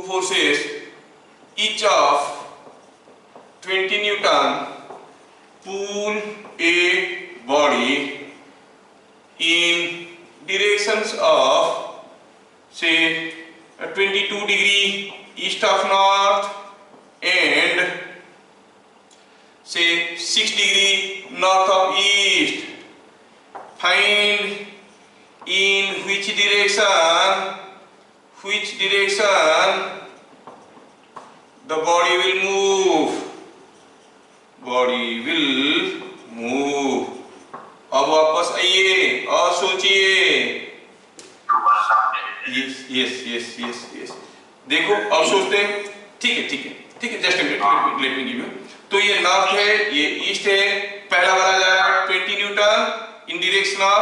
forces each of 20 Newton pull a body in directions of say 22 degree east of north and say 6 degree north of east. Find in which direction the body will move. अब वापस आइए और सोचिए। Yes देखो अब सोचते हैं। ठीक है just let me give you. तो ये नॉर्थ है, ये ईस्ट है, पहला वाला जा रहा है 20 Newton in direction of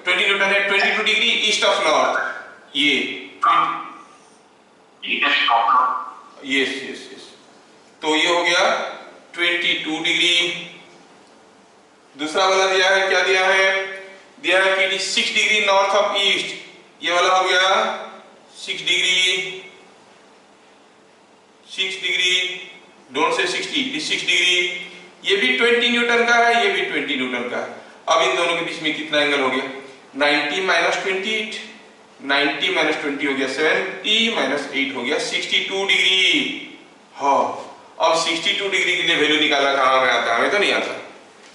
20 Newton है 22 डिग्री ईस्ट ऑफ नॉर्थ। ये यस तो ये हो गया 22 डिग्री। दूसरा वाला दिया है, क्या दिया है कि it is 6 degree north of east. ये वाला हो गया 6 degree, don't say 60, it is 6 degree. ये भी 20 न्यूटन का है, ये भी 20 न्यूटन का है। अब इन दोनों के बीच में कितना एंगल हो गया, 90 माइनस 20, 90 माइनस 20 हो गया 70 माइनस 8 हो गया 62 डिग्री। हाँ, अब 62 डिग्री के लिए वैल्यू निकालना कहाँ में आता है, हमें तो नहीं आता,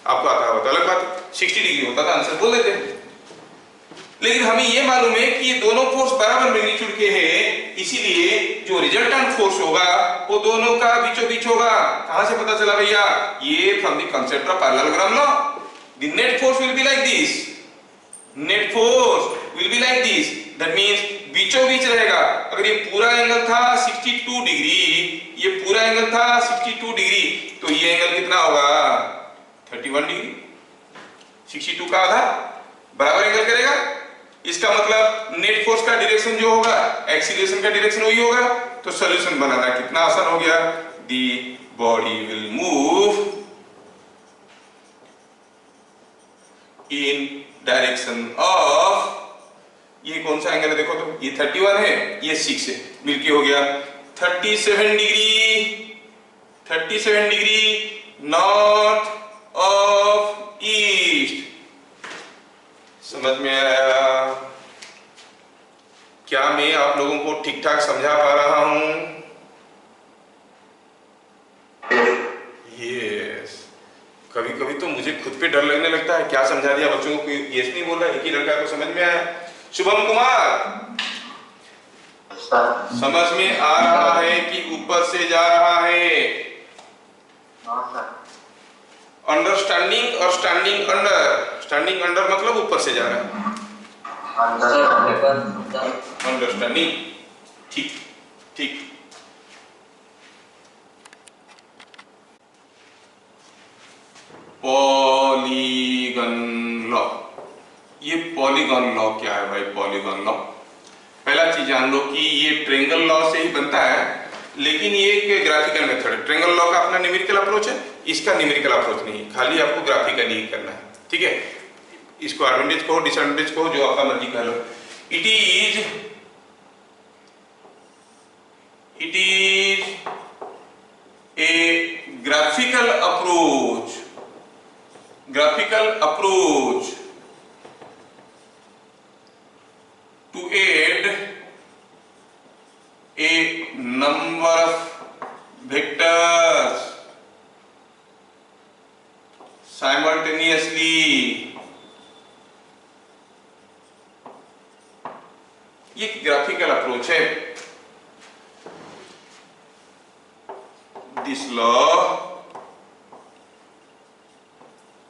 आपको आता होता अलग बात। 60 डिग्री होता तो आंसर बोल देते हैं। लेकिन हमें ये मालूम है कि ये दोनों फोर्स बराबर मैग्नीट्यूड के हैं, इसीलिए जो रिजल्टेंट फोर्स होगा वो दोनों का बीचों बीच होगा। कहां से पता चला भैया, ये from the concept of parallelogram law. The net force will be like this, that means बीचों बीच रहेगा। अगर ये पूरा एंगल था 62 डिग्री, ये पूरा एंगल था 62 डिग्री, तो ये एंगल कितना होगा 31 डिग्री। 62 का आधा बराबर एंगल करेगा। इसका मतलब नेट फोर्स का डायरेक्शन जो होगा, एक्सीलरेशन का डायरेक्शन वही होगा, तो सॉल्यूशन बनाना कितना आसान हो गया। The body will move in direction of, ये कौन सा एंगल है देखो तो, ये 31 है, ये 6 है, मिलके हो गया 37 डिग्री नॉर्थ ऑफ ईस्ट। समझ में आया? क्या मैं आप लोगों को ठीक ठाक समझा पा रहा हूं? यस। कभी कभी तो मुझे खुद पे डर लगने लगता है, क्या समझा दिया बच्चों को, यस नहीं बोल रहा, एक ही लड़का को समझ में आया। शुभम कुमार, समझ में आ रहा है कि ऊपर से जा रहा है? अंडरस्टैंडिंग और स्टैंडिंग अंडर, स्टैंडिंग अंडर मतलब ऊपर से जा रहा है, अंडरस्टैंडिंग, ठीक ठीक। पॉलीगन लॉ, ये पॉलीगन लॉ क्या है भाई? पॉलीगन लॉ पहला चीज जान लो कि ये ट्रायंगल लॉ से ही बनता है, लेकिन ये एक ग्राफिकल मेथड है। ट्रायंगल लॉ का अपना न्यूमेरिकल अप्रोच है, इसका न्यूमेरिकल अप्रोच नहीं है, खाली आपको ग्राफिकली ही करना है, ठीक है। इसको एडवांटेज कहो, डिसएडवांटेज कहो, जो आपका मर्जी कह लो। It is a graphical approach to add a number of vectors simultaneously। ये ग्राफिकल अप्रोच है। This law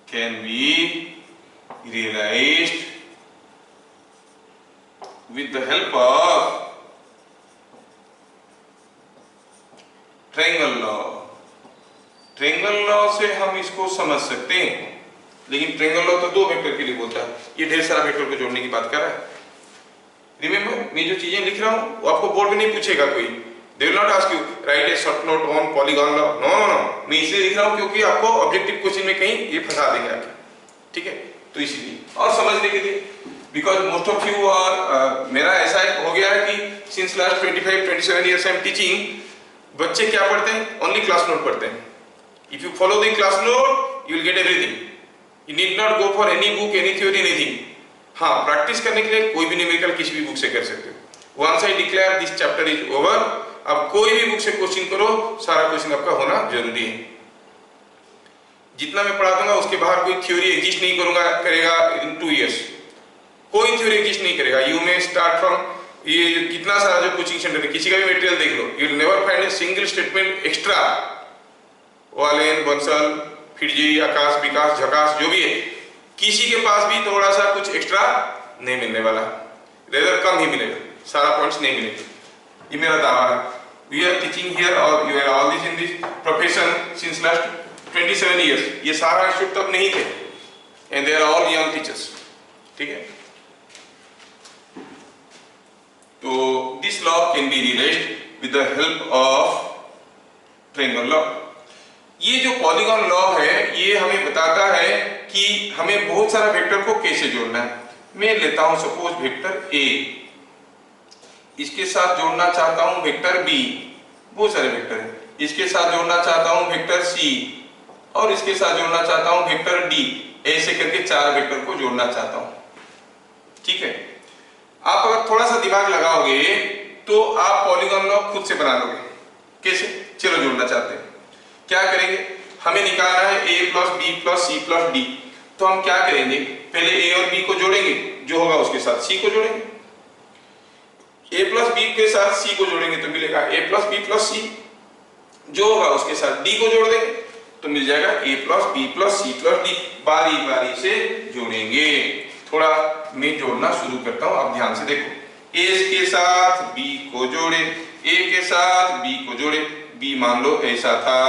can be realized with the help of triangle law. Triangle law से हम इसको समझ सकते हैं, लेकिन ट्रायंगल लॉ तो दो वेक्टर के लिए बोलता है, ये ढेर सारा वेक्टर को जोड़ने की बात कर रहा है। रिमेंबर, मैं जो चीजें लिख रहा हूं वो आपको बोर्ड में नहीं पूछेगा कोई, they will not ask you write a short note on polygon law, no no no. मैं इसलिए लिख रहा हूं क्योंकि आपको ऑब्जेक्टिव क्वेश्चन में कहीं ये फंसा देंगे आके, ठीक है। तो इसीलिए और समझने के लिए, because most of you are, मेरा ऐसा हो गया है कि since last 25-27 years I am teaching, बच्चे क्या पढ़ते हैं? ओनली क्लास नोट पढ़ते हैं। If you follow the class note you will get everything, you need not go for any book, any theory, anything. हाँ, प्रैक्टिस करने के लिए कोई भी न्यूमेरिकल किसी भी बुक से कर सकते हो। Once I declare this chapter is over, अब कोई भी बुक से क्वेश्चन करो, सारा क्वेश्चन आपका होना जरूरी है। जितना मैं पढ़ा दूंगा उसके बाहर कोई थ्योरी एग्जिस्ट नहीं करेगा इन 2 इयर्स, कोई थ्योरी एग्जिस्ट नहीं करेगा। यू मे स्टार्ट फ्रॉम, ये कितना सारा जो कोचिंग सेंटर है, किसी का भी मटेरियल देख लो, you will never find a single statement extra. वालेन, बंसल, फिरजी, आकाश, विकास, झकास, जो भी है, किसी के पास भी थोड़ा सा कुछ एक्स्ट्रा नहीं मिलने वाला, रेदर कम ही मिलेगा, सारा पॉइंट्स नहीं मिलेगा, ये मेरा दावा है। वी आर टीचिंग हियर और you are all this in this profession since last 27 years. ये सारा इंस्टीट्यूट तब नहीं थे, and they are all young teachers, ठीक है। तो this law can be related with the help of triangle law. ये जो पॉलीगॉन लॉ है, ये हमें बताता है कि हमें बहुत सारा वेक्टर को कैसे जोड़ना है। मैं लेता हूं सपोज वेक्टर ए, इसके साथ जोड़ना चाहता हूं वेक्टर बी, बहुत सारे वेक्टर हैं, इसके साथ जोड़ना चाहता हूं वेक्टर सी, और इसके साथ जोड़ना चाहता हूं वेक्टर डी, ऐसे करके 4 वेक्टर को जोड़ना चाहता हूं, ठीक है। आप अगर थोड़ा सा दिमाग लगाओगे तो आप पॉलीगॉन लॉ खुद से बना लोगे। कैसे? चलो जोड़ना चाहते हैं, क्या करेंगे? हमें निकालना है a plus B plus C plus D. तो हम क्या करेंगे? पहले a और b को जोड़ेंगे, जो होगा उसके साथ c को जोड़ेंगे। a प्लस b के साथ c को जोड़ेंगे तो मिलेगा a plus b plus c, जो होगा उसके साथ d को जोड़ देंगे तो मिल जाएगा a plus b plus c plus d। बारी बारी से जोड़ेंगे। थोड़ा मैं जोड़ना शुरू करता हूं, आप ध्यान से देखो। a के साथ b को जोड़े, a के साथ b को जोड़े, b मान लो ऐसा था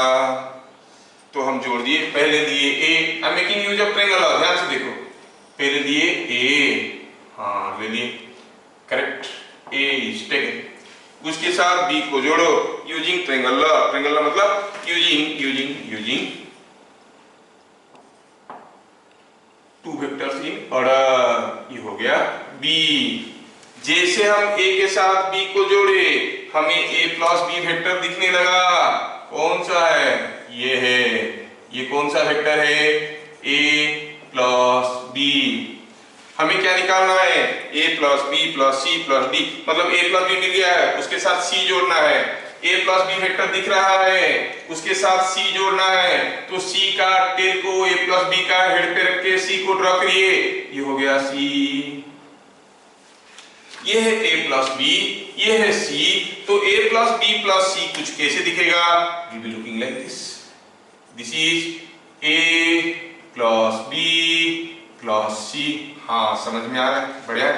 तो हम जोड़ दिए। पहले दिए a, I am making use of triangle law, ध्यान से देखो। पहले दिए a, हाँ ले लिए, करेक्ट, a इज टेकन। उसके साथ b को जोड़ो using triangle law. Triangle law मतलब using two vectors in order. ये हो गया b। जैसे हम a के साथ b को जोड़े हमें a प्लस b वेक्टर दिखने लगा। कौन सा है? ये है। ये कौन सा वेक्टर है? a plus b। हमें क्या निकालना है? a plus b plus c plus d। मतलब a प्लस b मिल गया है, उसके साथ c जोड़ना है। a प्लस b वेक्टर दिख रहा है, उसके साथ c जोड़ना है। तो c का टेल को a प्लस b का हेड पे रख के c को ड्रॉ करिए। ये हो गया c। ये है a प्लस b, ये है c। तो a plus b plus c कुछ कैसे दिखेगा? We will be looking like this. This is a plus b plus c। हाँ, समझ में आ रहा है? बढ़िया है।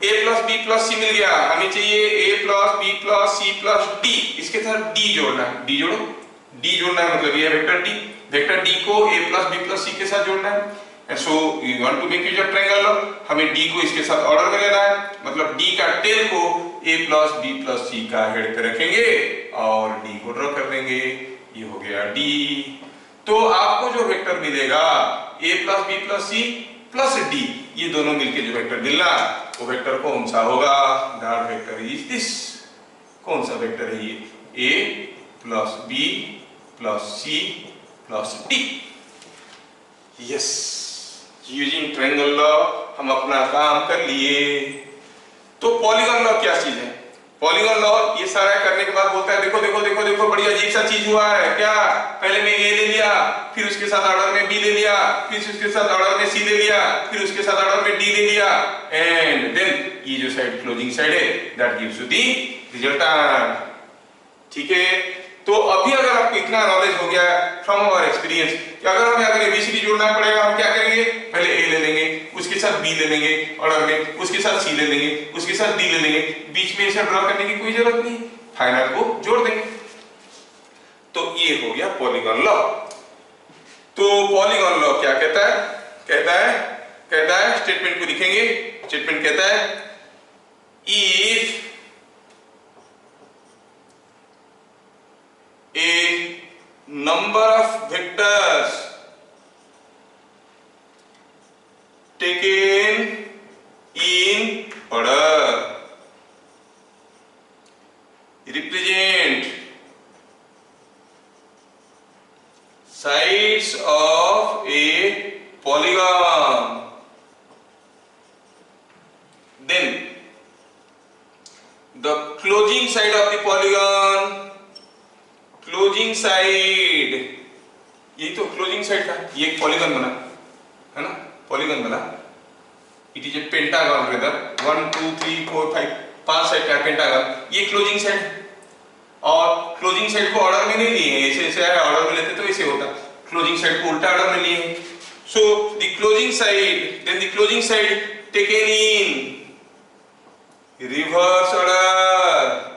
a plus b plus c मिल गया। हमें चाहिए a plus b plus c plus d। इसके साथ d जोड़ना है। d जोड़ो। d जोड़ना है मतलब ये वेक्टर d। वेक्टर d को a plus b plus c के साथ जोड़ना है। So you want to make use of triangle law। हमें d को इसके साथ ऑर्डर में लेना है। मतलब d का टेल को a plus b plus c का हेड पे रखेंगे और d को ड्रॉ कर देंगे। ये हो गया d। तो आपको जो वेक्टर मिलेगा a plus b plus c plus d, ये दोनों मिलके जो वेक्टर मिलना वो वेक्टर कौन सा होगा? That vector is this. कौन सा वेक्टर है ये? a plus b plus c plus d। Yes, using triangle law हम अपना काम कर लिए। तो पॉलीगॉन लॉ क्या चीज है? पॉलीगॉन लॉ ये सारा करने के बाद बोलता है देखो देखो देखो देखो बड़ी अजीब सा चीज हुआ है। क्या? पहले मैं a ले लिया, फिर उसके साथ ऑर्डर में b ले लिया, फिर उसके साथ ऑर्डर में c ले लिया, फिर उसके साथ ऑर्डर में d ले लिया, एंड देन ये जो साइड क्लोजिंग साइड है that gives you the resultant. ठीक है, तो अभी अगर आपको इतना नॉलेज हो गया फ्रॉम आवर एक्सपीरियंस कि अगर हमें अगर एबीसीडी जोड़ना पड़ेगा हम क्या करेंगे? पहले a ले लेंगे, उसके साथ b ले लेंगे ऑर्डर में, उसके साथ c ले लेंगे, उसके साथ d ले लेंगे। बीच में इसे ड्रॉ करने की कोई जरूरत नहीं, फाइनल को जोड़ देंगे। तो ये हो गया पॉलीगॉन लॉ। तो पॉलीगॉन लॉ क्या कहता है? कहता है स्टेटमेंट को लिखेंगे। स्टेटमेंट कहता है if a number of vectors taken in order represent sides of a polygon, then the closing side of the polygon, closing side, यही तो क्लोजिंग साइड था। ये एक पॉलीगन बना है ना, पॉलीगन बना। It is A pentagon rather 1 2 3 4 5 5 side का पेंटागन। ये क्लोजिंग साइड। और क्लोजिंग साइड को ऑर्डर में नहीं लिए, ऐसे ऐसे आया, ऑर्डर में लेते तो ऐसे होता। क्लोजिंग साइड को उल्टा ऑर्डर में लिए। So the closing side, then the closing side taken in reverse order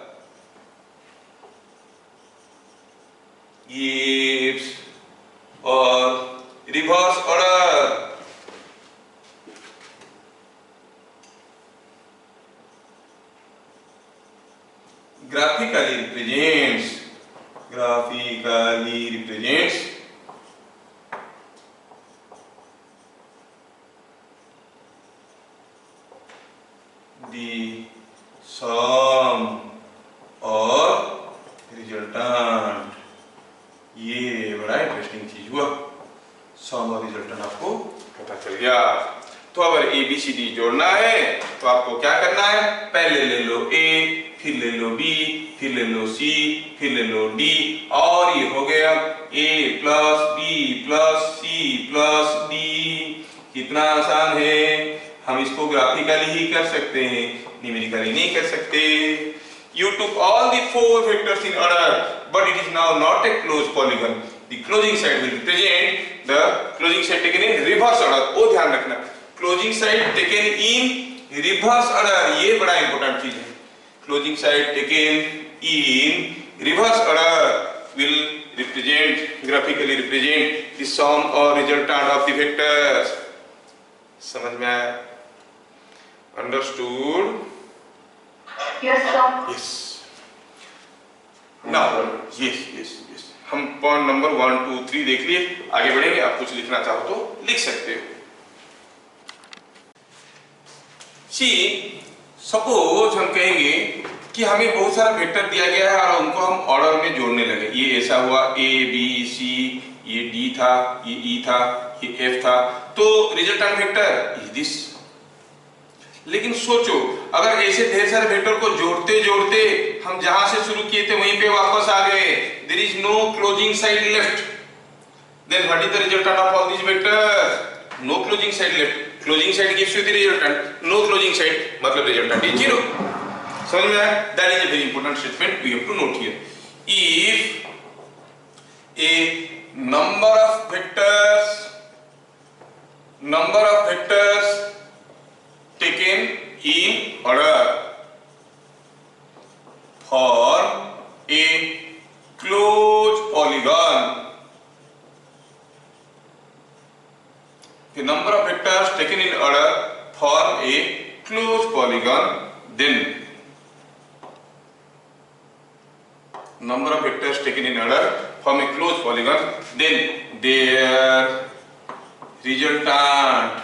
gives or reverse order graphically represents the sum or resultant। ये बड़ा इंटरेस्टिंग चीज हुआ, सम और रिजल्टेंट आपको पता चल गया। तो अगर ए बी सी डी जोड़ना है तो आपको क्या करना है? पहले ले लो a, फिर ले लो b, फिर ले लो c, फिर ले लो d, और ये हो गया a plus b plus c plus d। कितना आसान है। हम इसको ग्राफिकली ही कर सकते हैं, न्यूमेरिकली नहीं कर सकते। You took all the 4 vectors in order, but it is now not a closed polygon. The closing side will represent the closing side taken in reverse order। वो ध्यान रखना, closing side taken in reverse order, ये बड़ा important चीज है। Closing side taken in reverse order will represent, graphically represent the sum or resultant of the vectors। समझ में आया? Understood? Yes, sir. Yes now yes yes yes हम point number 1 2 3 देख लिए, आगे बढ़ेंगे। आप कुछ लिखना चाहो तो लिख सकते हो। सी सपोज हम कहेंगे कि हमें बहुत सारा वेक्टर दिया गया है और उनको हम ऑर्डर में जोड़ने लगे। ये ऐसा हुआ ए बी सी, ये डी था, ये ई था, ये एफ था, तो रिजल्टेंट वेक्टर इज दिस। लेकिन सोचो अगर ऐसे ढेर सारे वेक्टर को जोड़ते जोड़ते हम जहां से शुरू किए थे वहीं पे वापस आ गए, there is no closing side left, then what is the resultant of all these vectors? No closing side left, closing side gives you the resultant, no closing side मतलब रिजल्टेंट इज 0। समझ में आया? That is a very important statement we have to note here. If a number of vectors taken in order form a closed polygon, the number of vectors taken in order form a closed polygon, then number of vectors taken in order form a closed polygon, then their resultant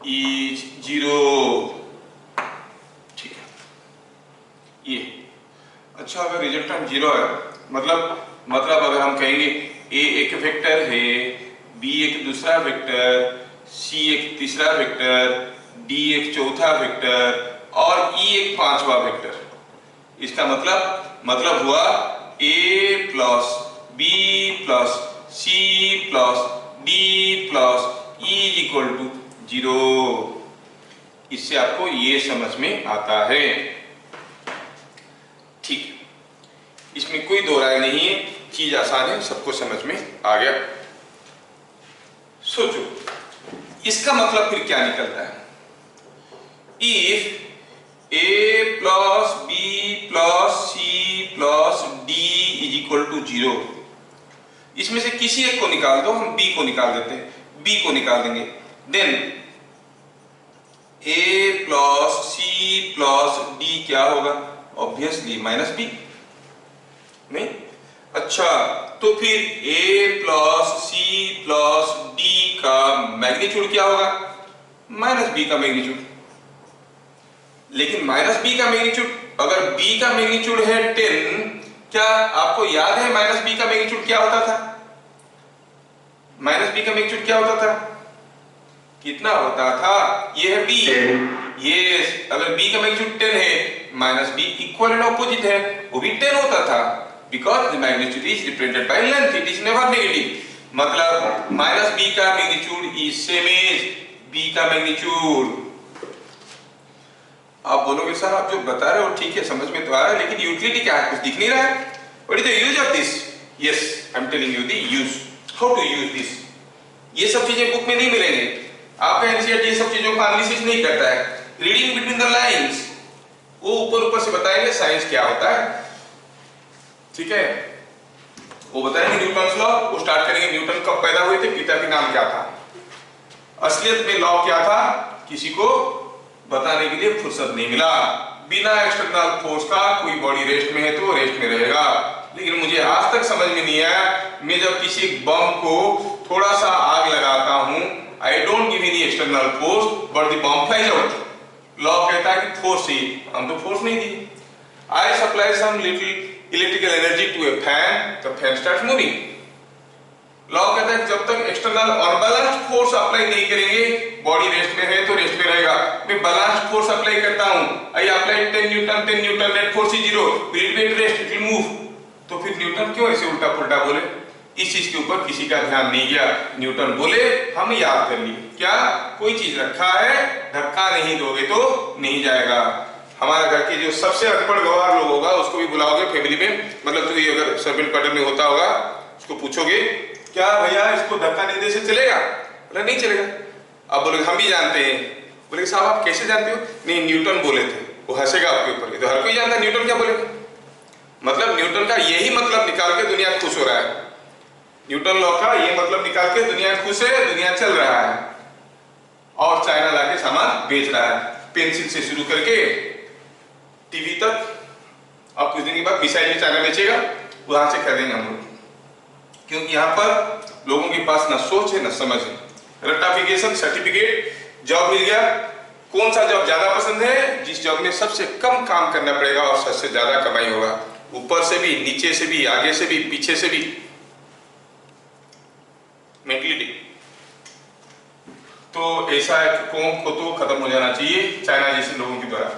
is 0। ठीक है, ये अच्छा अगर resultant 0 है मतलब अगर हम कहेंगे ए एक वेक्टर है, बी एक दूसरा वेक्टर, सी एक तीसरा वेक्टर, डी एक चौथा वेक्टर और ई एक पांचवा वेक्टर, इसका मतलब हुआ a plus B plus C plus D plus E is equal to 0। इससे आपको ये समझ में आता है, ठीक? इसमें कोई दो राय नहीं है, चीज आसान है, सबको समझ में आ गया। सोचो इसका मतलब फिर क्या निकलता है? If a plus B plus C plus D is equal to 0, इसमें से किसी एक को निकाल दो, हम b को निकाल देते हैं, b को निकाल देंगे, then a plus C plus D क्या होगा? ऑब्वियसली माइनस b, नहीं? अच्छा तो फिर a plus C plus D का मैग्नीट्यूड क्या होगा? माइनस b का मैग्नीट्यूड। लेकिन माइनस बी का मैग्नीट्यूड, अगर b का मैग्नीट्यूड है 10, क्या आपको याद है माइनस b का मैग्नीट्यूड क्या होता था? माइनस b का मैग्नीट्यूड क्या होता था? कितना होता था? ये है b, यस। अगर b का मैग्नीट्यूड 10 है, minus b equal and opposite है, वो भी 10 होता था, because the magnitude is represented by length, it is never negative. मतलब माइनस b का magnitude is same as b का मैग्नीट्यूड। आप बोलोगे सर आप जो बता रहे हो ठीक है, समझ में तो आ रहा है, लेकिन यूटिलिटी क्या है? कुछ दिख नहीं रहा है। What is the use of this? Yes, I am telling you the use, how to use this. ये सब चीजें बुक में नहीं मिलेंगे, आपका एनसीईआरटी ये सब चीजों का एनालिसिस नहीं करता है। रीडिंग बिटवीन द लाइंस वो ऊपर से बताएंगे साइंस क्या होता है, ठीक है? वो बताएंगे न्यूटन्स लॉ, वो स्टार्ट करेंगे न्यूटन कब पैदा हुए थे, पिता का नाम क्या था, असलियत में लॉ क्या था, किसी को बताने के लिए फुर्सत नहीं मिला। बिना एक्सटर्नल फोर्स का कोई बॉडी रेस्ट में है तो रेस्ट में रहेगा। लेकिन मुझे आज तक समझ में नहीं आया, मैं जब किसी बम को थोड़ा सा आग लगाता हूं, I don't give any external force but the bomb flies out. Law कहता है कि फोर्स ही, हम तो फोर्स नहीं दी। I supply some little electrical energy to a fan, the fan starts moving. Law कहता है जब तक एक्सटर्नल अनबैलेंस्ड फोर्स अप्लाई नहीं करेंगे, बॉडी रेस्ट में है तो रेस्ट में रहेगा। मैं बैलेंस्ड फोर्स अप्लाई करता हूं, I apply 10 Newton, net force is 0, will it be at rest, it will move. तो फिर न्यूटन क्यों ऐसे उल्टा पुल्टा बोले? इस चीज के ऊपर किसी का ध्यान नहीं गया। न्यूटन बोले, हम याद कर लिए, क्या कोई चीज रखा है, धक्का नहीं दोगे तो नहीं जाएगा। हमारे घर के जो सबसे अनपढ़ गवार लोग होगा उसको भी बुलाओगे फैमिली में, मतलब तो ये अगर सर्वेंट क्वार्टर में होता होगा, उसको पूछोगे क्या भैया इसको धक्का नहीं दे से चलेगा? बोले नहीं चलेगा। अब बोले हम भी जानते हैं। बोले साहब आप कैसे जानते हो? नहीं न्यूटन बोले थे। वो हंसेगा आपके ऊपर, तो हर कोई जानता है न्यूटन क्या बोलेगा। मतलब न्यूटन का यही मतलब निकाल के दुनिया खुश हो रहा है। न्यूटन लॉ का ये मतलब निकाल के दुनिया खुश है, दुनिया चल रहा है और चाइना लाके सामान बेच रहा है। पेंसिल से शुरू करके टीवी तक, अब कुछ दिन के बाद मिसाइल भी चाइना बेचेगा, वहां से खरीदेंगे हम लोग, क्योंकि यहाँ पर लोगों के पास ना सोच है ना समझ है। रट्टाफिकेशन, सर्टिफिकेट, जॉब मिल गया। कौन सा जॉब ज्यादा पसंद है? जिस जॉब में सबसे कम काम करना पड़ेगा और सबसे ज्यादा कमाई होगा, ऊपर से भी, नीचे से भी, आगे से भी, पीछे से भी। मेंटलिटी तो ऐसा है कि कौम को तो खत्म हो जाना चाहिए चाइना जैसे लोगों के द्वारा,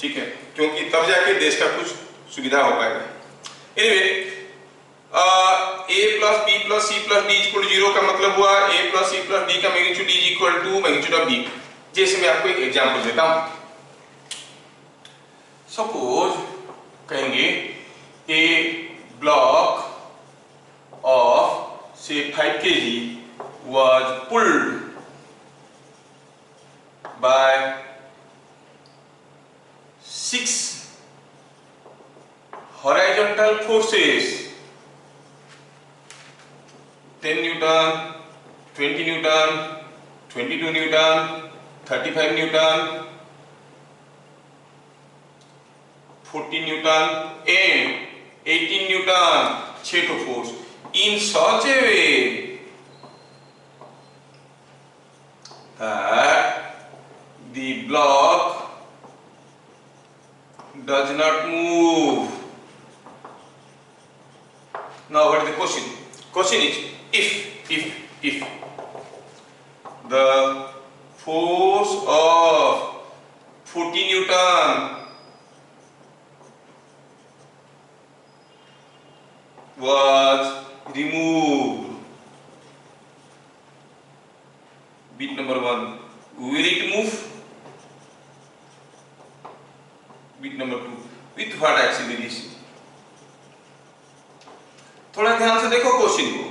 ठीक है, क्योंकि तब जाके देश का कुछ सुविधा हो पाएगा। Anyway, a plus B plus C plus D equal to 0 का मतलब हुआ a plus C plus D का magnitude is equal to magnitude of b। जैसे मैं आपको एक एग्जांपल देता हूं, सपोज कहेंगे a block of say 5 kg was pulled by 6 horizontal forces, 10 Newton, 20 Newton, 22 Newton, 35 Newton, 14 Newton and 18 Newton, 6 to force in such a way that the block does not move. Now what is the question? Question is, if the force of 40 Newton was removed, bit number 1, will it move? Bit number 2, with what acceleration? थोड़ा ध्यान से देखो question को।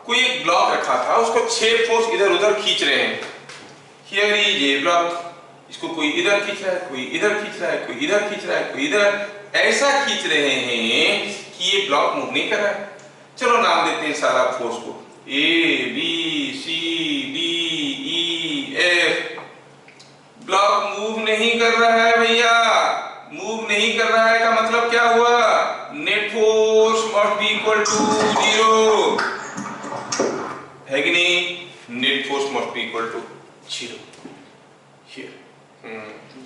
कोई एक block रखा था, उसको 6 फोर्स इधर उधर खींच रहे हैं। हियर इज ए ब्लॉक, इसको कोई इधर खींच रहा है, कोई इधर खींच रहा है, कोई इधर खींच रहा है, कोई इधर, ऐसा खींच रहे हैं कि ये ब्लॉक मूव नहीं कर रहा है। चलो नाम देते हैं सारा फोर्स को, A B C D E F. Block move नहीं कर रहा है भैया, मूव नहीं कर रहा है का मतलब क्या हुआ? Net force must be equal to 0, है कि नहीं? Net force must be equal to 0 here.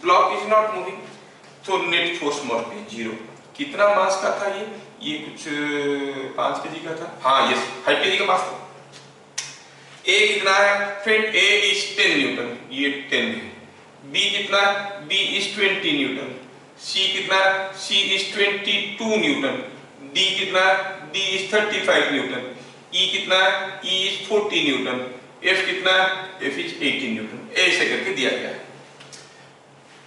Block is not moving, तो नेट फोर्स मस्ट बी 0। कितना मास का था ये? ये कुछ 5 kg का था, हाँ यस 5 kg का मास था। A कितना है? फ्रेंड A इज 10 न्यूटन, ये 10 है। B कितना? B is 20 Newton. C कितना? C is 22 Newton. D कितना? D is 35 Newton. E कितना? E is 40 Newton. F कितना? F is 18 Newton. ऐसे करके दिया गया है।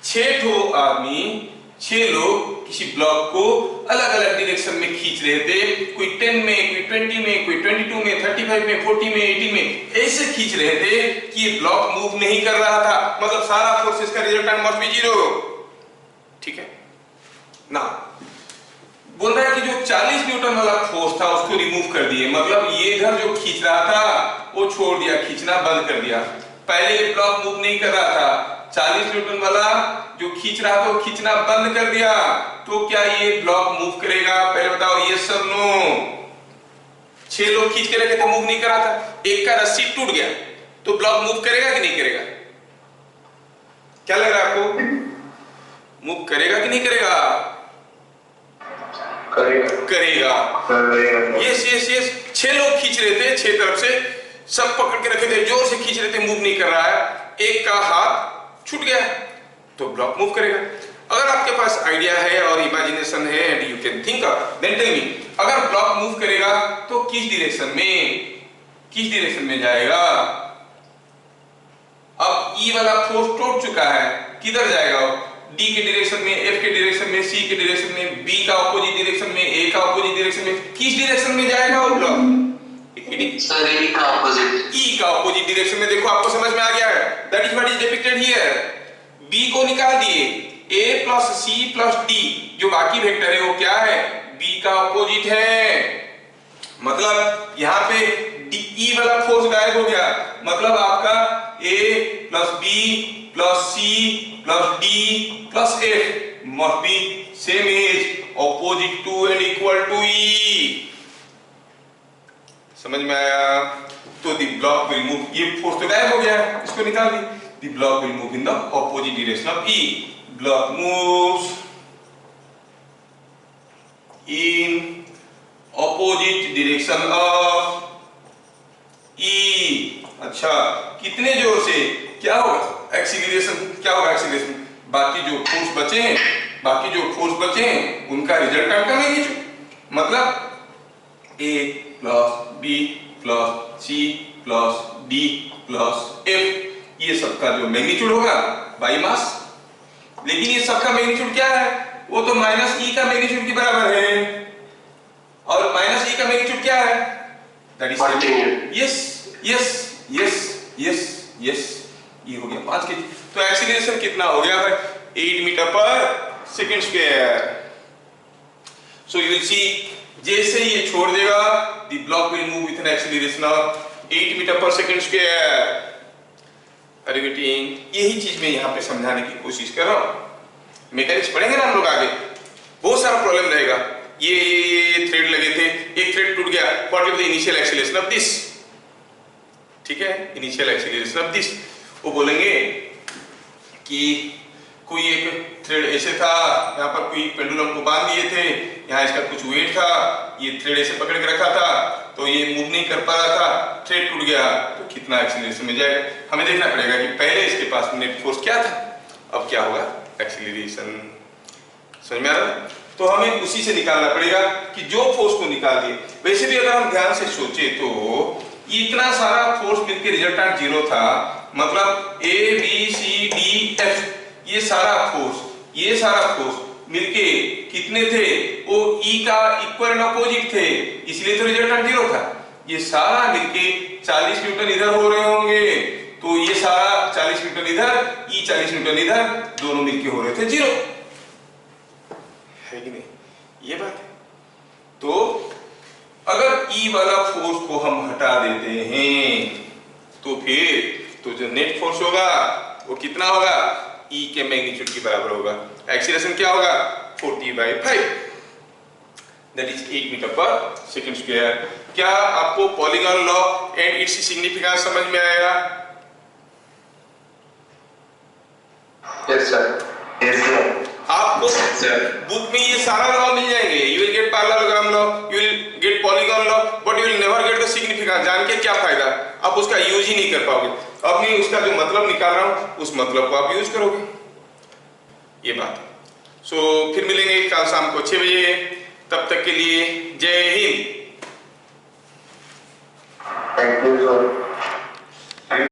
6 ठो आदमी, 6 लोग किसी ब्लॉक को अलग अलग डायरेक्शन में खींच रहे थे, कोई 10 में, कोई 20 में, कोई 22 में, 35 में, 40 में, 18 में, ऐसे खींच रहे थे कि ये ब्लॉक मूव नहीं कर रहा था। मतलब सारा फोर्सेस का रिजल्टेंट मस्ट बी 0, ठीक है ना? बोल रहा है कि जो 40 न्यूटन वाला फोर्स था उसको रिमूव कर दिए, मतलब ये इधर जो खींच रहा था वो छोड़ दिया, खींचना बंद कर दिया। पहले ये ब्लॉक मूव नहीं कर रहा था, 40 न्यूटन वाला जो खींच रहा था वो खींचना बंद कर दिया, तो क्या ये ब्लॉक मूव करेगा? पहले बताओ यस और नो। 6 लोग खींच के रखे थे, मूव नहीं कर रहा था, एक का रस्सी टूट गया, तो ब्लॉक मूव करेगा कि नहीं करेगा? क्या लग रहा है आपको? मूव करेगा कि नहीं करेगा? करेगा। Yes yes yes. 6 लोग खींच रहे थे, 6 तरफ से सब पकड़ के रखे थे, जोर से खींच रहे थे, मूव नहीं कर रहा है, एक का हाथ छूट गया तो ब्लॉक मूव करेगा। अगर आपके पास आइडिया है और इमेजिनेशन है and you can think of, then tell me, अगर ब्लॉक मूव करेगा तो किस डायरेक्शन में जाएगा? अब ई वाला फोर्स टूट चुका है, किधर जाएगा? डी के डायरेक्शन में, एफ के डायरेक्शन में, सी के डायरेक्शन में, बी का ऑपोजिट डायरेक्शन में, ए का ऑपोजिट डायरेक्शन में, किस डायरेक्शन में जाएगा वो ब्लॉक? सर ई का ऑपोजिट। ई का ऑपोजिट डायरेक्शन में। देखो आपको समझ में आ गया है, that is what is depicted here. B को निकाल दिए, A plus C plus D, जो बाकी वेक्टर है वो क्या है? बी का ऑपोजिट है। मतलब यहाँ पे ई वाला फोर्स गायब हो गया, मतलब आपका ए plus B plus C plus D plus F must be same as opposite to and equal to E। समझ में आया? तो the block will move, ये फोर्स तो गायब हो गया, इसको निकाल दी। The block will move in the opposite direction of E। Block moves in opposite direction of E। अच्छा, कितने जोर से क्या होगा एक्सीलरेशन, क्या होगा एक्सीलरेशन? बाकी जो फोर्स बचे हैं, बाकी जो फोर्स बचे हैं उनका रिजल्टेंट का मैग्नीट्यूड, मतलब A plus B plus C plus D plus F, ये सबका जो मैग्नीट्यूड होगा बाई मास। लेकिन ये सबका मैग्नीट्यूड क्या है? वो तो माइनस E का मैग्नीट्यूड के बराबर है, और माइनस E का मैग्नीट्यूड क्या है? That is yes yes yes yes yes, ये हो गया 5 kg। तो एक्सीलरेशन कितना हो गया भाई? 8 metre per second square. So you will see, जैसे ये छोड़ देगा the block will move with an acceleration of 8 metre per second square. Are you getting? यही चीज मैं यहाँ पे समझाने की कोशिश कर रहा हूँ। मैकेनिक्स पढ़ेंगे ना हम लोग आगे, बहुत सारा प्रॉब्लम रहेगा। ये थ्रेड लगे थे, एक थ्रेड टूट गया, what will the initial acceleration of this? ठीक है, इनिशियल एक्सीलरेशन ऑफ दिस। वो बोलेंगे कि कोई एक थ्रेड ऐसे था, यहाँ पर कोई पेंडुलम को बांध दिए थे, यहाँ इसका कुछ वेट था, ये थ्रेड ऐसे पकड़ के रखा था, तो ये मूव नहीं कर पा रहा था, थ्रेड टूट गया, तो कितना एक्सीलरेशन में जाएगा? हमें देखना पड़ेगा कि पहले इसके पास नेट फोर्स क्या था, अब क्या होगा एक्सीलरेशन। समझ में आ रहा है? तो हमें उसी से निकालना पड़ेगा कि जो फोर्स को निकाल दिए। वैसे भी अगर हम ध्यान से सोचे तो इतना सारा फोर्स मिलकर रिजल्टेंट 0 था, मतलब A B C D F, ये सारा फोर्स मिलके कितने थे? वो E का इक्वल एंड अपोजिट थे, इसलिए तो रिजल्टेंट 0 था। ये सारा मिलके 40 न्यूटन इधर हो रहे होंगे, तो ये सारा 40 न्यूटन इधर, E 40 न्यूटन इधर, दोनों मिलके हो रहे थे 0, है कि नहीं? ये बात है। तो अगर E वाला फोर्स को हम हटा देते हैं तो फिर तो जो नेट फोर्स होगा वो कितना होगा? E के मैग्नीट्यूड के बराबर होगा। एक्सीलरेशन क्या होगा? 40/5, that is 8 metre per second square. क्या आपको polygon law and its significance समझ में आएगा? Yes sir, yes sir. आपको बुक में ये सारा लॉ मिल जाएंगे। You will gate parallelogram law, you will gate polygon law, but you will never get the significance. जान के क्या फायदा? आप उसका यूज ही नहीं कर पाओगे। अब मैं उसका जो मतलब निकाल रहा हूं उस मतलब को आप यूज करोगे, ये बात है। सो फिर मिलेंगे कल शाम को 6 बजे, तब तक के लिए जय हिंद। Thank you sir.